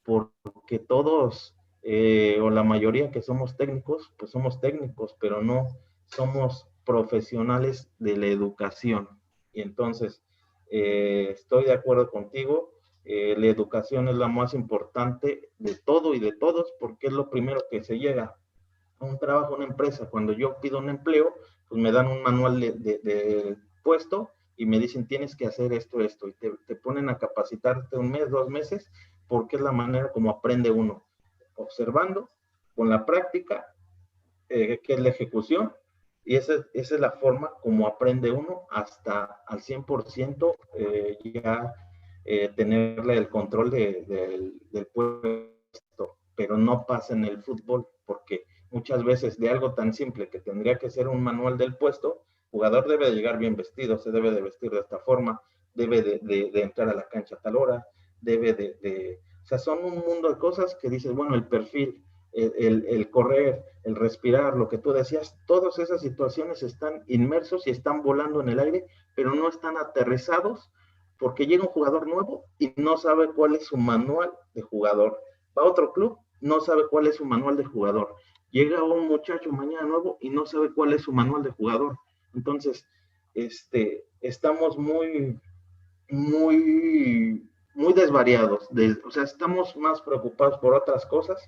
porque todos o la mayoría que somos técnicos, pues somos técnicos, pero no somos profesionales de la educación. Y entonces, estoy de acuerdo contigo, la educación es la más importante de todo y de todos, porque es lo primero que se llega a un trabajo, a una empresa. Cuando yo pido un empleo, pues me dan un manual de puesto y me dicen tienes que hacer esto, y te ponen a capacitarte un mes, 2 meses, porque es la manera como aprende uno, observando, con la práctica, que es la ejecución, y esa es la forma como aprende uno hasta al 100% ya tenerle el control del puesto, pero no pasa en el fútbol, porque muchas veces de algo tan simple que tendría que ser un manual del puesto, el jugador debe de llegar bien vestido, se debe de vestir de esta forma, debe de entrar a la cancha a tal hora, o sea, son un mundo de cosas que dices, bueno, el perfil, el correr, el respirar, lo que tú decías, todas esas situaciones están inmersos y están volando en el aire, pero no están aterrizados porque llega un jugador nuevo y no sabe cuál es su manual de jugador. Va a otro club, no sabe cuál es su manual de jugador. Llega un muchacho mañana nuevo y no sabe cuál es su manual de jugador. Entonces, estamos muy desvariados. O sea, estamos más preocupados por otras cosas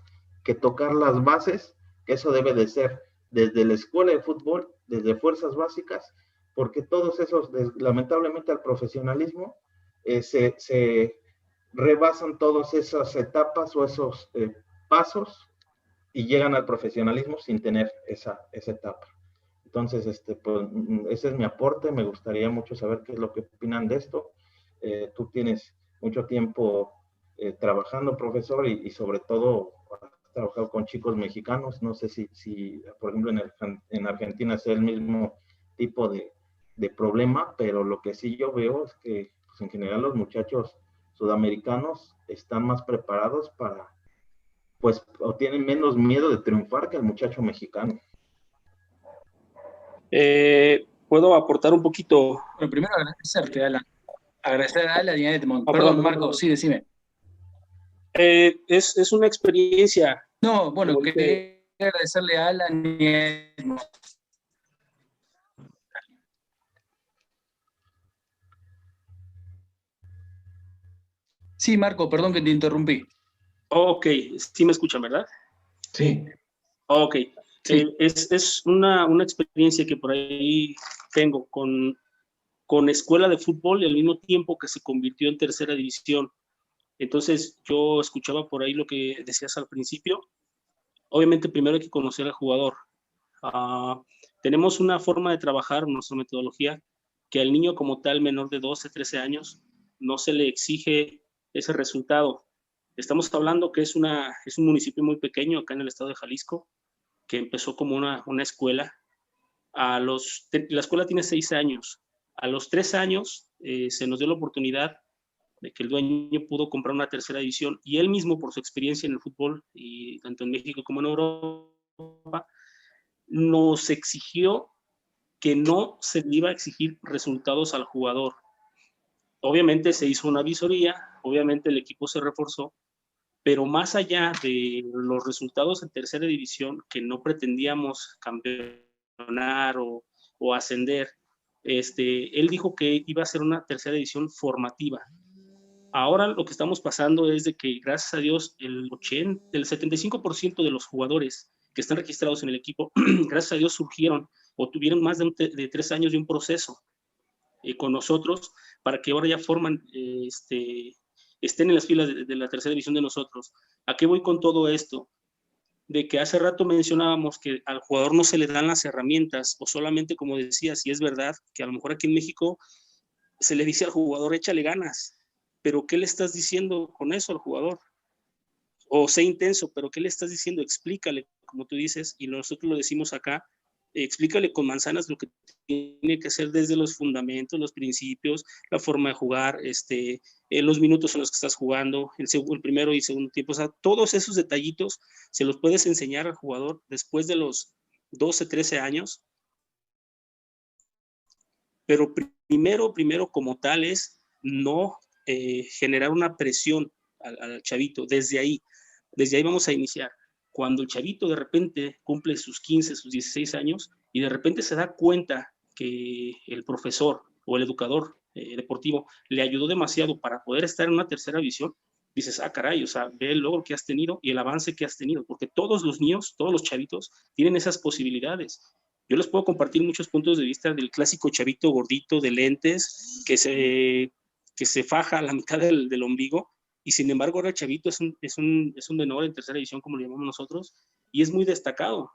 que tocar las bases, que eso debe de ser desde la escuela de fútbol, desde fuerzas básicas, porque todos esos, lamentablemente al profesionalismo, se rebasan todas esas etapas o esos pasos y llegan al profesionalismo sin tener esa etapa. Entonces, pues, ese es mi aporte. Me gustaría mucho saber qué es lo que opinan de esto. Tú tienes mucho tiempo trabajando, profesor, y sobre todo has trabajado con chicos mexicanos. No sé si por ejemplo, en Argentina sea el mismo tipo de problema, pero lo que sí yo veo es que pues, en general los muchachos sudamericanos están más preparados para, pues, o tienen menos miedo de triunfar que el muchacho mexicano. ¿Puedo aportar un poquito? Bueno, primero agradecerte, Alan. Agradecer a Alan y a Edmond. Perdón. Perdón, Marco, sí, decime. Es una experiencia. No, bueno, quería agradecerle a Alan y a Edmond. Sí, Marco, perdón que te interrumpí. Ok, sí me escuchan, ¿verdad? Sí. Ok. Sí. Es una experiencia que por ahí tengo con escuela de fútbol y al mismo tiempo que se convirtió en tercera división. Entonces yo escuchaba por ahí lo que decías al principio. Obviamente primero hay que conocer al jugador. Tenemos una forma de trabajar, nuestra metodología, que al niño como tal menor de 12, 13 años no se le exige ese resultado. Estamos hablando que es un municipio muy pequeño acá en el estado de Jalisco, que empezó como una escuela. La escuela tiene 6 años. A los 3 años se nos dio la oportunidad de que el dueño pudo comprar una tercera división y él mismo, por su experiencia en el fútbol, y tanto en México como en Europa, nos exigió que no se le iba a exigir resultados al jugador. Obviamente se hizo una visoría, obviamente el equipo se reforzó, pero más allá de los resultados en tercera división, que no pretendíamos campeonar o ascender, él dijo que iba a ser una tercera división formativa. Ahora lo que estamos pasando es de que, gracias a Dios, el 75% de los jugadores que están registrados en el equipo, gracias a Dios, surgieron o tuvieron más de 3 años de un proceso con nosotros para que ahora ya estén en las filas de la tercera división de nosotros. ¿A qué voy con todo esto? De que hace rato mencionábamos que al jugador no se le dan las herramientas, o solamente, como decía, si es verdad que a lo mejor aquí en México se le dice al jugador, échale ganas, pero ¿qué le estás diciendo con eso al jugador? O sé intenso, pero ¿qué le estás diciendo? Explícale, como tú dices, y nosotros lo decimos acá, explícale con manzanas lo que tiene que hacer desde los fundamentos, los principios, la forma de jugar, los minutos en los que estás jugando, el primero y segundo tiempo. O sea, todos esos detallitos se los puedes enseñar al jugador después de los 12, 13 años. Pero primero como tal es no generar una presión al chavito. Desde ahí vamos a iniciar. Cuando el chavito de repente cumple sus 15, sus 16 años y de repente se da cuenta que el profesor o el educador deportivo le ayudó demasiado para poder estar en una tercera división, dices, caray, o sea, ve el logro que has tenido y el avance que has tenido, porque todos los niños, todos los chavitos tienen esas posibilidades. Yo les puedo compartir muchos puntos de vista del clásico chavito gordito de lentes que se faja a la mitad del ombligo, y sin embargo ahora el chavito es un menor en tercera división, como lo llamamos nosotros, y es muy destacado.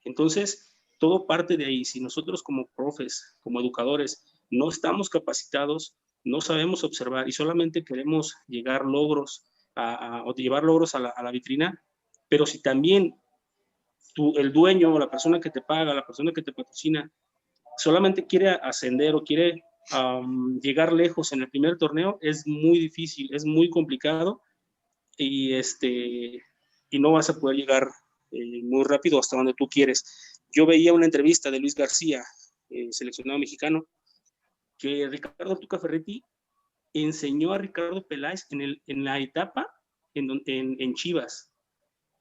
Entonces, todo parte de ahí. Si nosotros como profes, como educadores, no estamos capacitados, no sabemos observar y solamente queremos llegar logros o llevar logros a la vitrina, pero si también el dueño o la persona que te paga, la persona que te patrocina, solamente quiere ascender o quiere llegar lejos en el primer torneo, es muy difícil, es muy complicado y no vas a poder llegar muy rápido hasta donde tú quieres. Yo veía una entrevista de Luis García, seleccionado mexicano, que Ricardo Tuca Ferretti enseñó a Ricardo Peláez en la etapa en Chivas.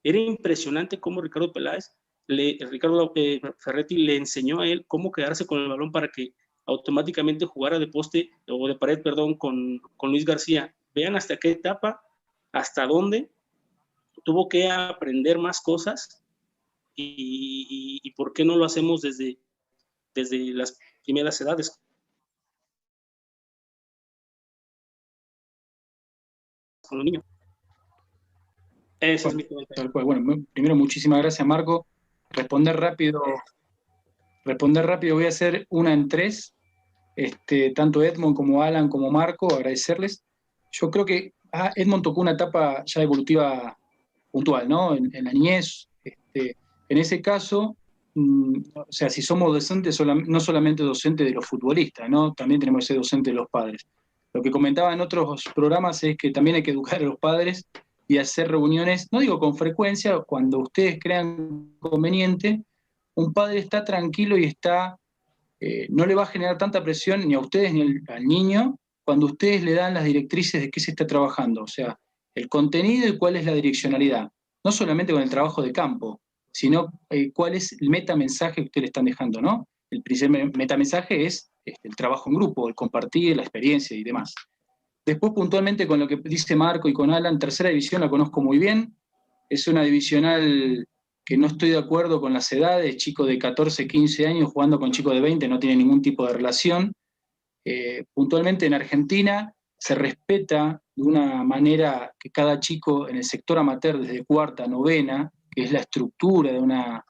Era impresionante cómo Ricardo Ferretti le enseñó a él cómo quedarse con el balón para que automáticamente jugara de poste o de pared, perdón, con Luis García. Vean hasta qué etapa, hasta dónde tuvo que aprender más cosas y por qué no lo hacemos desde las primeras edades. Con los niños. Ese es mi comentario. Bueno, primero, muchísimas gracias, Marco. Responder rápido, voy a hacer una en 3. Tanto Edmond como Alan como Marco, agradecerles. Yo creo que Edmond tocó una etapa ya evolutiva puntual, ¿no? En la niñez. En ese caso, o sea, si somos docentes, no solamente docentes de los futbolistas, ¿no? También tenemos que ser docentes de los padres. Lo que comentaba en otros programas es que también hay que educar a los padres y hacer reuniones, no digo con frecuencia, cuando ustedes crean conveniente, un padre está tranquilo y no le va a generar tanta presión ni a ustedes ni al niño cuando ustedes le dan las directrices de qué se está trabajando, o sea, el contenido y cuál es la direccionalidad, no solamente con el trabajo de campo, sino cuál es el metamensaje que ustedes le están dejando, ¿no? El primer metamensaje es el trabajo en grupo, el compartir la experiencia y demás. Después, puntualmente, con lo que dice Marco y con Alan, tercera división la conozco muy bien, es una divisional que no estoy de acuerdo con las edades, chicos de 14, 15 años jugando con chicos de 20, no tiene ningún tipo de relación. Puntualmente en Argentina se respeta de una manera que cada chico en el sector amateur, desde cuarta a novena, que es la estructura de una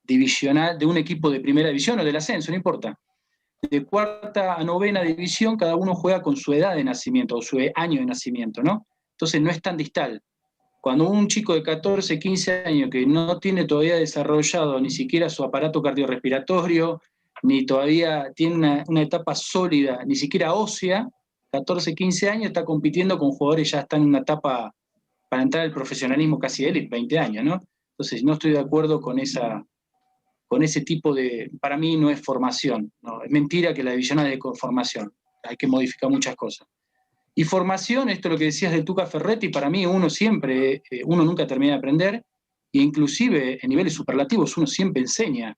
divisional, de un equipo de primera división o del ascenso, no importa. De cuarta a novena división, cada uno juega con su edad de nacimiento o su año de nacimiento, ¿no? Entonces no es tan distal. Cuando un chico de 14, 15 años que no tiene todavía desarrollado ni siquiera su aparato cardiorrespiratorio, ni todavía tiene una etapa sólida, ni siquiera ósea, 14, 15 años, está compitiendo con jugadores que ya están en una etapa para entrar al profesionalismo casi élite, 20 años, ¿no? Entonces no estoy de acuerdo con ese tipo de, para mí no es formación, ¿no? Es mentira que la divisional es de formación, hay que modificar muchas cosas. Y formación, esto es lo que decías del Tuca Ferretti, para mí uno nunca termina de aprender, e inclusive en niveles superlativos uno siempre enseña,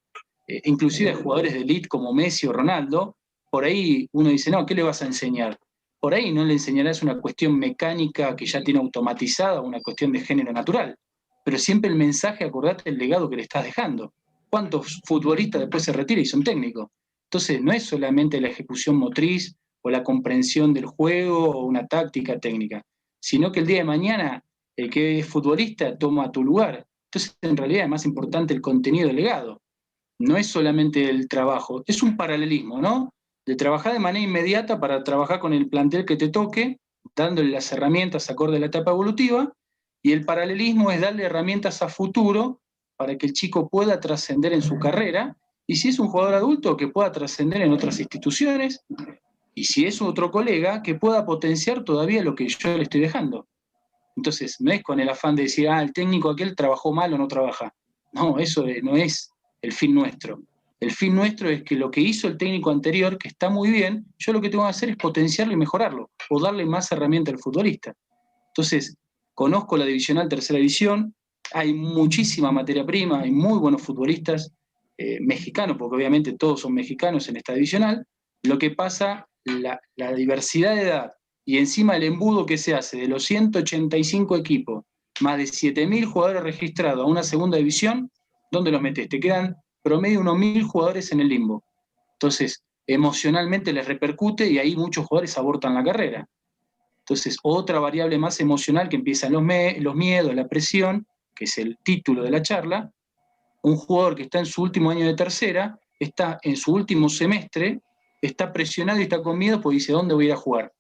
inclusive a jugadores de elite como Messi o Ronaldo, por ahí uno dice, no, ¿qué le vas a enseñar? Por ahí no le enseñarás una cuestión mecánica que ya tiene automatizada, una cuestión de género natural, pero siempre el mensaje, acordate el legado que le estás dejando. ¿Cuántos futbolistas después se retiran y son técnicos? Entonces no es solamente la ejecución motriz o la comprensión del juego o una táctica técnica, sino que el día de mañana el que es futbolista toma tu lugar. Entonces en realidad es más importante el contenido del legado. No es solamente el trabajo, es un paralelismo, ¿no? De trabajar de manera inmediata para trabajar con el plantel que te toque, dándole las herramientas acorde a la etapa evolutiva, y el paralelismo es darle herramientas a futuro para que el chico pueda trascender en su carrera, y si es un jugador adulto, que pueda trascender en otras instituciones, y si es otro colega, que pueda potenciar todavía lo que yo le estoy dejando. Entonces, no es con el afán de decir, el técnico aquel trabajó mal o no trabaja. No, eso no es el fin nuestro. El fin nuestro es que lo que hizo el técnico anterior, que está muy bien, yo lo que tengo que hacer es potenciarlo y mejorarlo, o darle más herramientas al futbolista. Entonces, conozco la divisional tercera división, hay muchísima materia prima, hay muy buenos futbolistas mexicanos, porque obviamente todos son mexicanos en esta divisional. Lo que pasa, la diversidad de edad y encima el embudo que se hace de los 185 equipos, más de 7.000 jugadores registrados a una segunda división, ¿dónde los metes? Te quedan promedio unos 1.000 jugadores en el limbo. Entonces, emocionalmente les repercute y ahí muchos jugadores abortan la carrera. Entonces, otra variable más emocional que empiezan los miedos, la presión, que es el título de la charla. Un jugador que está en su último año de tercera, está en su último semestre, está presionado y está con miedo porque dice, ¿dónde voy a ir a jugar?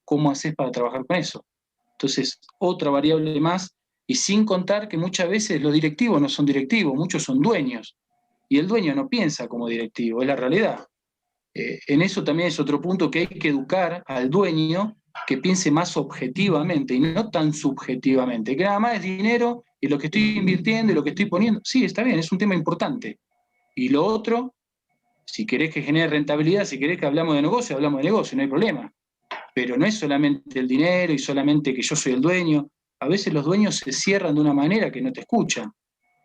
¿Cómo haces para trabajar con eso? Entonces, otra variable más, y sin contar que muchas veces los directivos no son directivos, muchos son dueños, y el dueño no piensa como directivo, es la realidad. En eso también es otro punto que hay que educar al dueño que piense más objetivamente y no tan subjetivamente, que nada más es dinero y lo que estoy invirtiendo y lo que estoy poniendo. Sí, está bien, es un tema importante. Y lo otro, si querés que genere rentabilidad, si querés que hablamos de negocio, no hay problema. Pero no es solamente el dinero y solamente que yo soy el dueño. A veces los dueños se cierran de una manera que no te escuchan.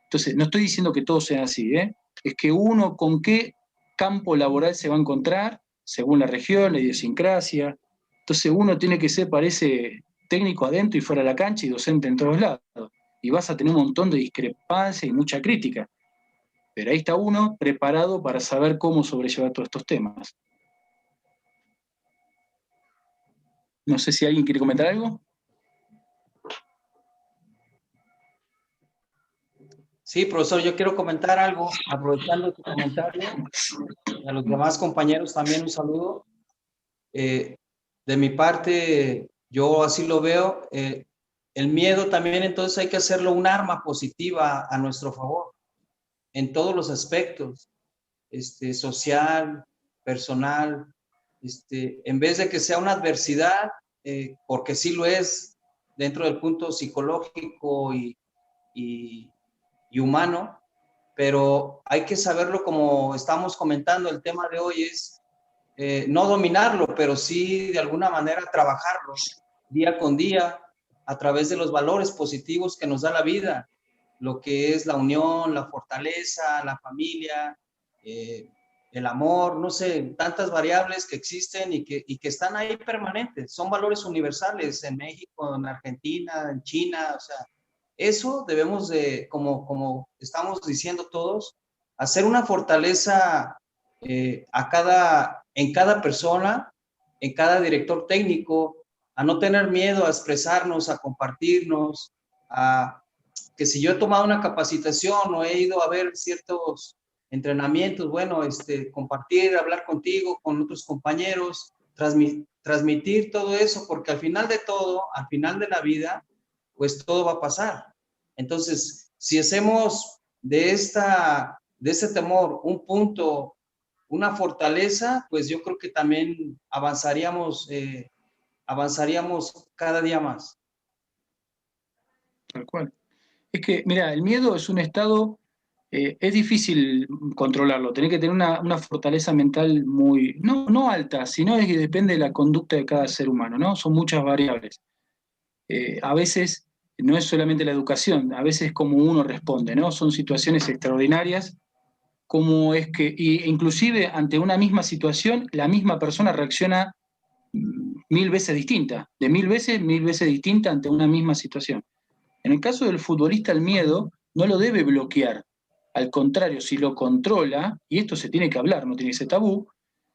Entonces, no estoy diciendo que todo sea así, es que uno con qué campo laboral se va a encontrar, según la región, la idiosincrasia. Entonces uno tiene que ser, parece, técnico adentro y fuera de la cancha y docente en todos lados. Y vas a tener un montón de discrepancias y mucha crítica. Pero ahí está uno preparado para saber cómo sobrellevar todos estos temas. No sé si alguien quiere comentar algo. Sí, profesor, yo quiero comentar algo, aprovechando tu comentario. A los demás compañeros también un saludo. De mi parte, Yo así lo veo. El miedo también entonces hay que hacerlo un arma positiva a nuestro favor, en todos los aspectos, social, personal, en vez de que sea una adversidad, porque sí lo es dentro del punto psicológico y humano, pero hay que saberlo, como estamos comentando, el tema de hoy es no dominarlo, pero sí de alguna manera trabajarlo día con día a través de los valores positivos que nos da la vida, lo que es la unión, la fortaleza, la familia, el amor, no sé, tantas variables que existen y que están ahí permanentes. Son valores universales en México, en Argentina, en China, o sea, eso debemos de, como estamos diciendo todos, hacer una fortaleza en cada persona, en cada director técnico, a no tener miedo a expresarnos, a compartirnos, a que si yo he tomado una capacitación o he ido a ver ciertos entrenamientos, bueno, compartir, hablar contigo, con otros compañeros, transmitir todo eso, porque al final de todo, al final de la vida, pues todo va a pasar. Entonces, si hacemos de este temor un punto, una fortaleza, pues yo creo que también avanzaríamos cada día más. Tal cual. Es que, mira, el miedo es un estado, es difícil controlarlo, tenés que tener una fortaleza mental muy, no alta, sino es que depende de la conducta de cada ser humano, ¿no? Son muchas variables. A veces no es solamente la educación, a veces es como uno responde, ¿no? Son situaciones extraordinarias, como es que, inclusive ante una misma situación, la misma persona reacciona 1000 veces distinta, de 1000 veces distinta ante una misma situación. En el caso del futbolista, el miedo no lo debe bloquear. Al contrario, si lo controla, y esto se tiene que hablar, no tiene que ser tabú,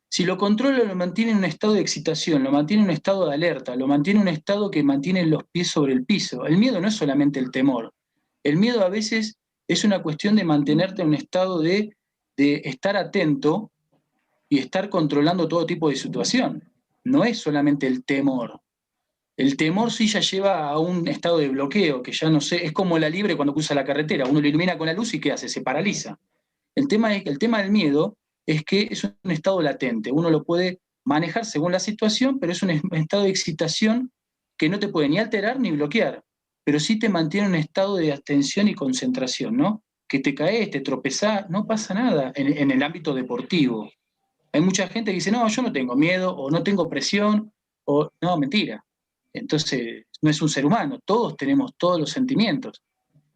si lo controla, lo mantiene en un estado de excitación, lo mantiene en un estado de alerta, lo mantiene en un estado que mantiene los pies sobre el piso. El miedo no es solamente el temor. El miedo a veces es una cuestión de mantenerte en un estado de estar atento y estar controlando todo tipo de situación. No es solamente el temor. El temor sí ya lleva a un estado de bloqueo, que ya no sé, es como la liebre cuando cruza la carretera, uno lo ilumina con la luz y ¿qué hace? Se paraliza. El tema del miedo es que es un estado latente, uno lo puede manejar según la situación, pero es un estado de excitación que no te puede ni alterar ni bloquear, pero sí te mantiene en un estado de atención y concentración, ¿no? Que te caes, te tropezás, no pasa nada en el ámbito deportivo. Hay mucha gente que dice, no, yo no tengo miedo, o no tengo presión, o no, mentira. Entonces, no es un ser humano, todos tenemos todos los sentimientos,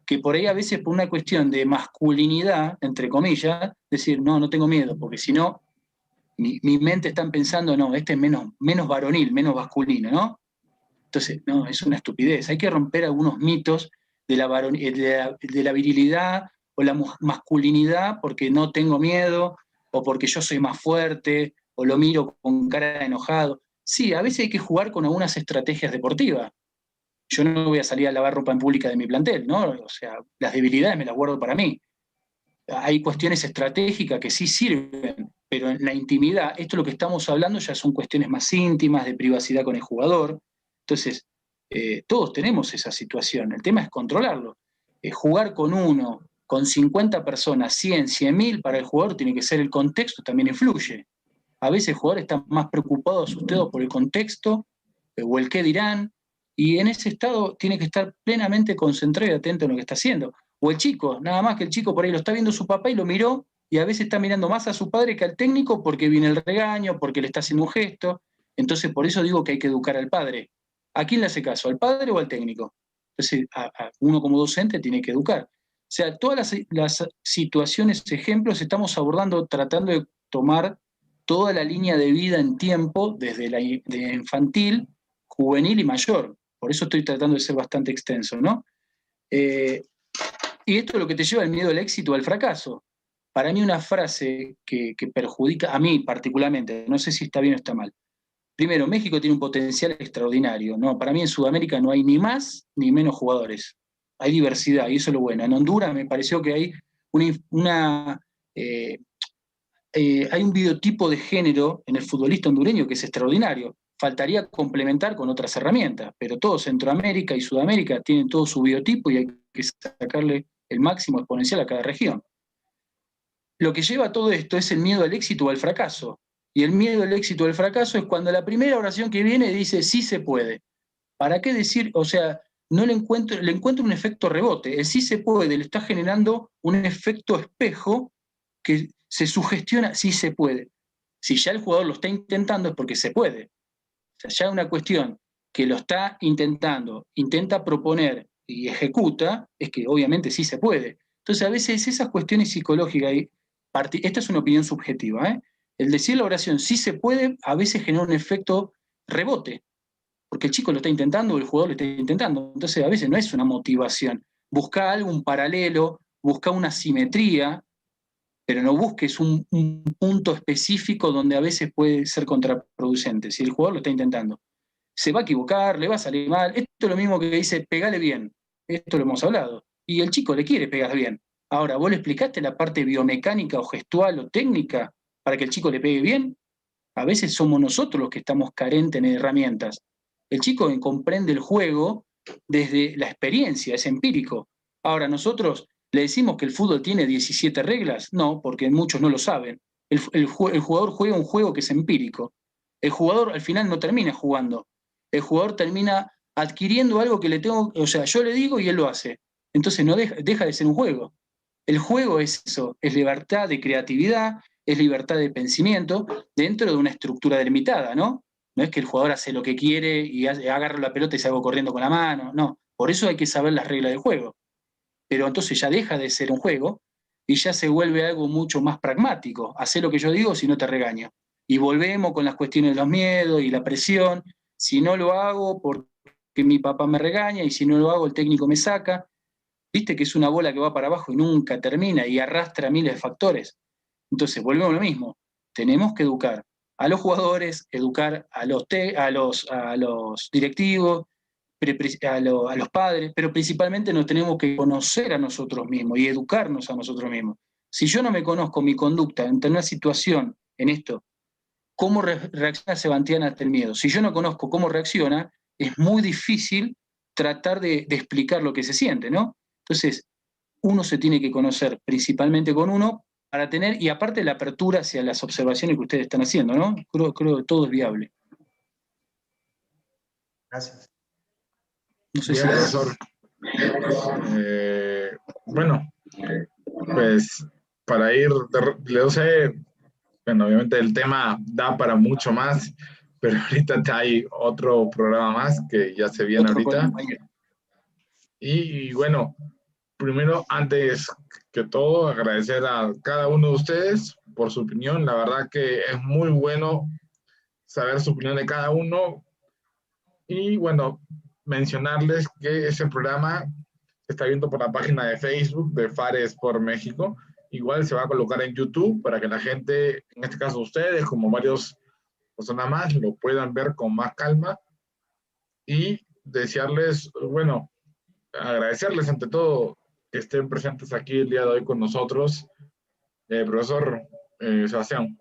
que por ahí a veces por una cuestión de masculinidad, entre comillas, decir, no, no tengo miedo, porque si no, mi mente está pensando, no, este es menos varonil, menos masculino, ¿no? Entonces, no, es una estupidez. Hay que romper algunos mitos de la virilidad o la masculinidad porque no tengo miedo, o porque yo soy más fuerte, o lo miro con cara de enojado. Sí, a veces hay que jugar con algunas estrategias deportivas. Yo no voy a salir a lavar ropa en pública de mi plantel, ¿no? O sea, las debilidades me las guardo para mí. Hay cuestiones estratégicas que sí sirven, pero en la intimidad, esto es lo que estamos hablando, ya son cuestiones más íntimas, de privacidad con el jugador. Entonces, todos tenemos esa situación. El tema es controlarlo. Jugar con uno, con 50 personas, 100.000, para el jugador tiene que ser el contexto, también influye. A veces el jugador está más preocupado, asustado por el contexto o el qué dirán, y en ese estado tiene que estar plenamente concentrado y atento en lo que está haciendo. O el chico, nada más que el chico por ahí lo está viendo su papá y lo miró, y a veces está mirando más a su padre que al técnico porque viene el regaño, porque le está haciendo un gesto. Entonces, por eso digo que hay que educar al padre. ¿A quién le hace caso? ¿Al padre o al técnico? Entonces, uno como docente tiene que educar. O sea, todas las situaciones, ejemplos, estamos abordando, tratando de tomar toda la línea de vida en tiempo, desde de infantil, juvenil y mayor. Por eso estoy tratando de ser bastante extenso, ¿no? Y esto es lo que te lleva al miedo al éxito o al fracaso. Para mí una frase que perjudica, a mí particularmente, no sé si está bien o está mal. Primero, México tiene un potencial extraordinario, ¿no? Para mí en Sudamérica no hay ni más ni menos jugadores. Hay diversidad y eso es lo bueno. En Honduras me pareció que hay hay un biotipo de género en el futbolista hondureño que es extraordinario. faltaría complementar con otras herramientas, pero todo Centroamérica y Sudamérica tienen todo su biotipo y hay que sacarle el máximo exponencial a cada región. Lo que lleva a todo esto es el miedo al éxito o al fracaso. Y el miedo al éxito o al fracaso es cuando la primera oración que viene dice, sí se puede. ¿Para qué decir? O sea, no le encuentro un efecto rebote. El sí se puede le está generando un efecto espejo que se sugestiona, sí se puede. Si ya el jugador lo está intentando es porque se puede. O sea, ya una cuestión que lo está intentando, intenta proponer y ejecuta, es que obviamente sí se puede. Entonces a veces esas cuestiones psicológicas, esta es una opinión subjetiva, ¿eh? El decir la oración sí se puede a veces genera un efecto rebote, porque el chico lo está intentando o el jugador lo está intentando. Entonces a veces no es una motivación. Busca algo, un paralelo, busca una simetría, pero no busques un punto específico donde a veces puede ser contraproducente. Si el jugador lo está intentando, se va a equivocar, le va a salir mal. Esto es lo mismo que dice, pegale bien. Esto lo hemos hablado. Y el chico le quiere pegar bien. Ahora, ¿vos le explicaste la parte biomecánica o gestual o técnica para que el chico le pegue bien? A veces somos nosotros los que estamos carentes en herramientas. El chico comprende el juego desde la experiencia, es empírico. Ahora, nosotros le decimos que el fútbol tiene 17 reglas. No, porque muchos no lo saben. El jugador juega un juego que es empírico. El jugador al final no termina jugando. El jugador termina adquiriendo algo que le tengo, o sea, yo le digo y él lo hace. Entonces no deja de ser un juego. El juego es eso, es libertad de creatividad, es libertad de pensamiento dentro de una estructura delimitada, ¿no? No es que el jugador hace lo que quiere y agarra la pelota y salgo corriendo con la mano, no. Por eso hay que saber las reglas del juego. Pero entonces ya deja de ser un juego y ya se vuelve algo mucho más pragmático. Hacé lo que yo digo si no te regaño. Y volvemos con las cuestiones de los miedos y la presión. Si no lo hago porque mi papá me regaña y si no lo hago el técnico me saca. Viste que es una bola que va para abajo y nunca termina y arrastra miles de factores. Entonces, volvemos a lo mismo. Tenemos que educar a los jugadores, educar a los directivos, a los padres, pero principalmente nos tenemos que conocer a nosotros mismos y educarnos a nosotros mismos. Si yo no me conozco mi conducta en una situación, en esto, cómo reacciona Sebastián ante el miedo, si yo no conozco cómo reacciona, es muy difícil tratar de explicar lo que se siente, ¿no? Entonces, uno se tiene que conocer principalmente con uno para tener, y aparte la apertura hacia las observaciones que ustedes están haciendo, ¿no? Creo que todo es viable. Gracias. No sé Bien, si profesor. Bueno, pues para ir, yo sé, bueno, obviamente el tema da para mucho más, pero ahorita hay otro programa más que ya se viene ahorita. Y bueno, primero, antes que todo, agradecer a cada uno de ustedes por su opinión. La verdad que es muy bueno saber su opinión de cada uno. Y bueno, mencionarles que ese programa se está viendo por la página de Facebook de Fares por México. Igual se va a colocar en YouTube para que la gente, en este caso ustedes, como varios personas más, lo puedan ver con más calma. Y desearles, bueno, agradecerles ante todo que estén presentes aquí el día de hoy con nosotros. Profesor Sebastián.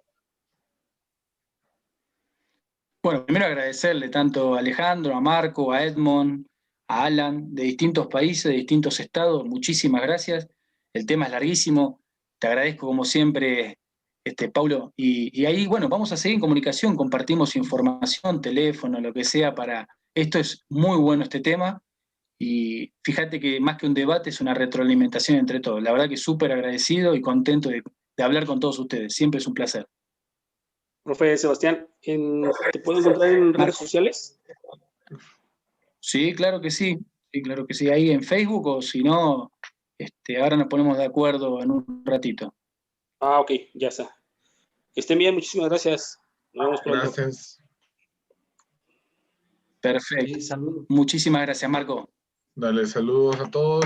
Bueno, primero agradecerle tanto a Alejandro, a Marco, a Edmond, a Alan, de distintos países, de distintos estados. Muchísimas gracias. El tema es larguísimo. Te agradezco como siempre, Paulo. Y ahí, bueno, vamos a seguir en comunicación, compartimos información, teléfono, lo que sea para... Esto es muy bueno este tema. Y fíjate que más que un debate es una retroalimentación entre todos. La verdad que súper agradecido y contento de hablar con todos ustedes. Siempre es un placer. Profe Sebastián, ¿te puedo encontrar en redes sociales? Sí, claro que sí. Sí, claro que sí. Ahí en Facebook o si no, ahora nos ponemos de acuerdo en un ratito. Ah, ok, ya está. Que estén bien, muchísimas gracias. Nos vemos pronto. Gracias. Perfecto. Sí, saludos. Muchísimas gracias, Marco. Dale saludos a todos.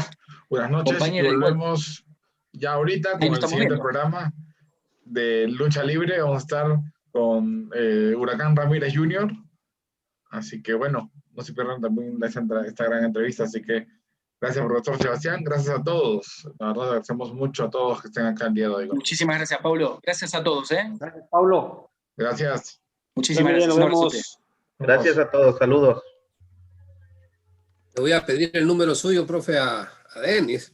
Buenas noches. Compañera, y volvemos ya ahorita con el siguiente programa de Lucha Libre. Vamos a estar con Huracán Ramírez Jr. Así que bueno, no se pierdan también esta gran entrevista. Así que gracias, profesor Sebastián. Gracias a todos. La verdad, agradecemos mucho a todos que estén acá el día de hoy. Muchísimas gracias, Pablo. Gracias a todos. Gracias, Pablo. Gracias. Muchísimas gracias. Nos vemos. Gracias a todos, saludos. Le voy a pedir el número suyo, profe, a Denis.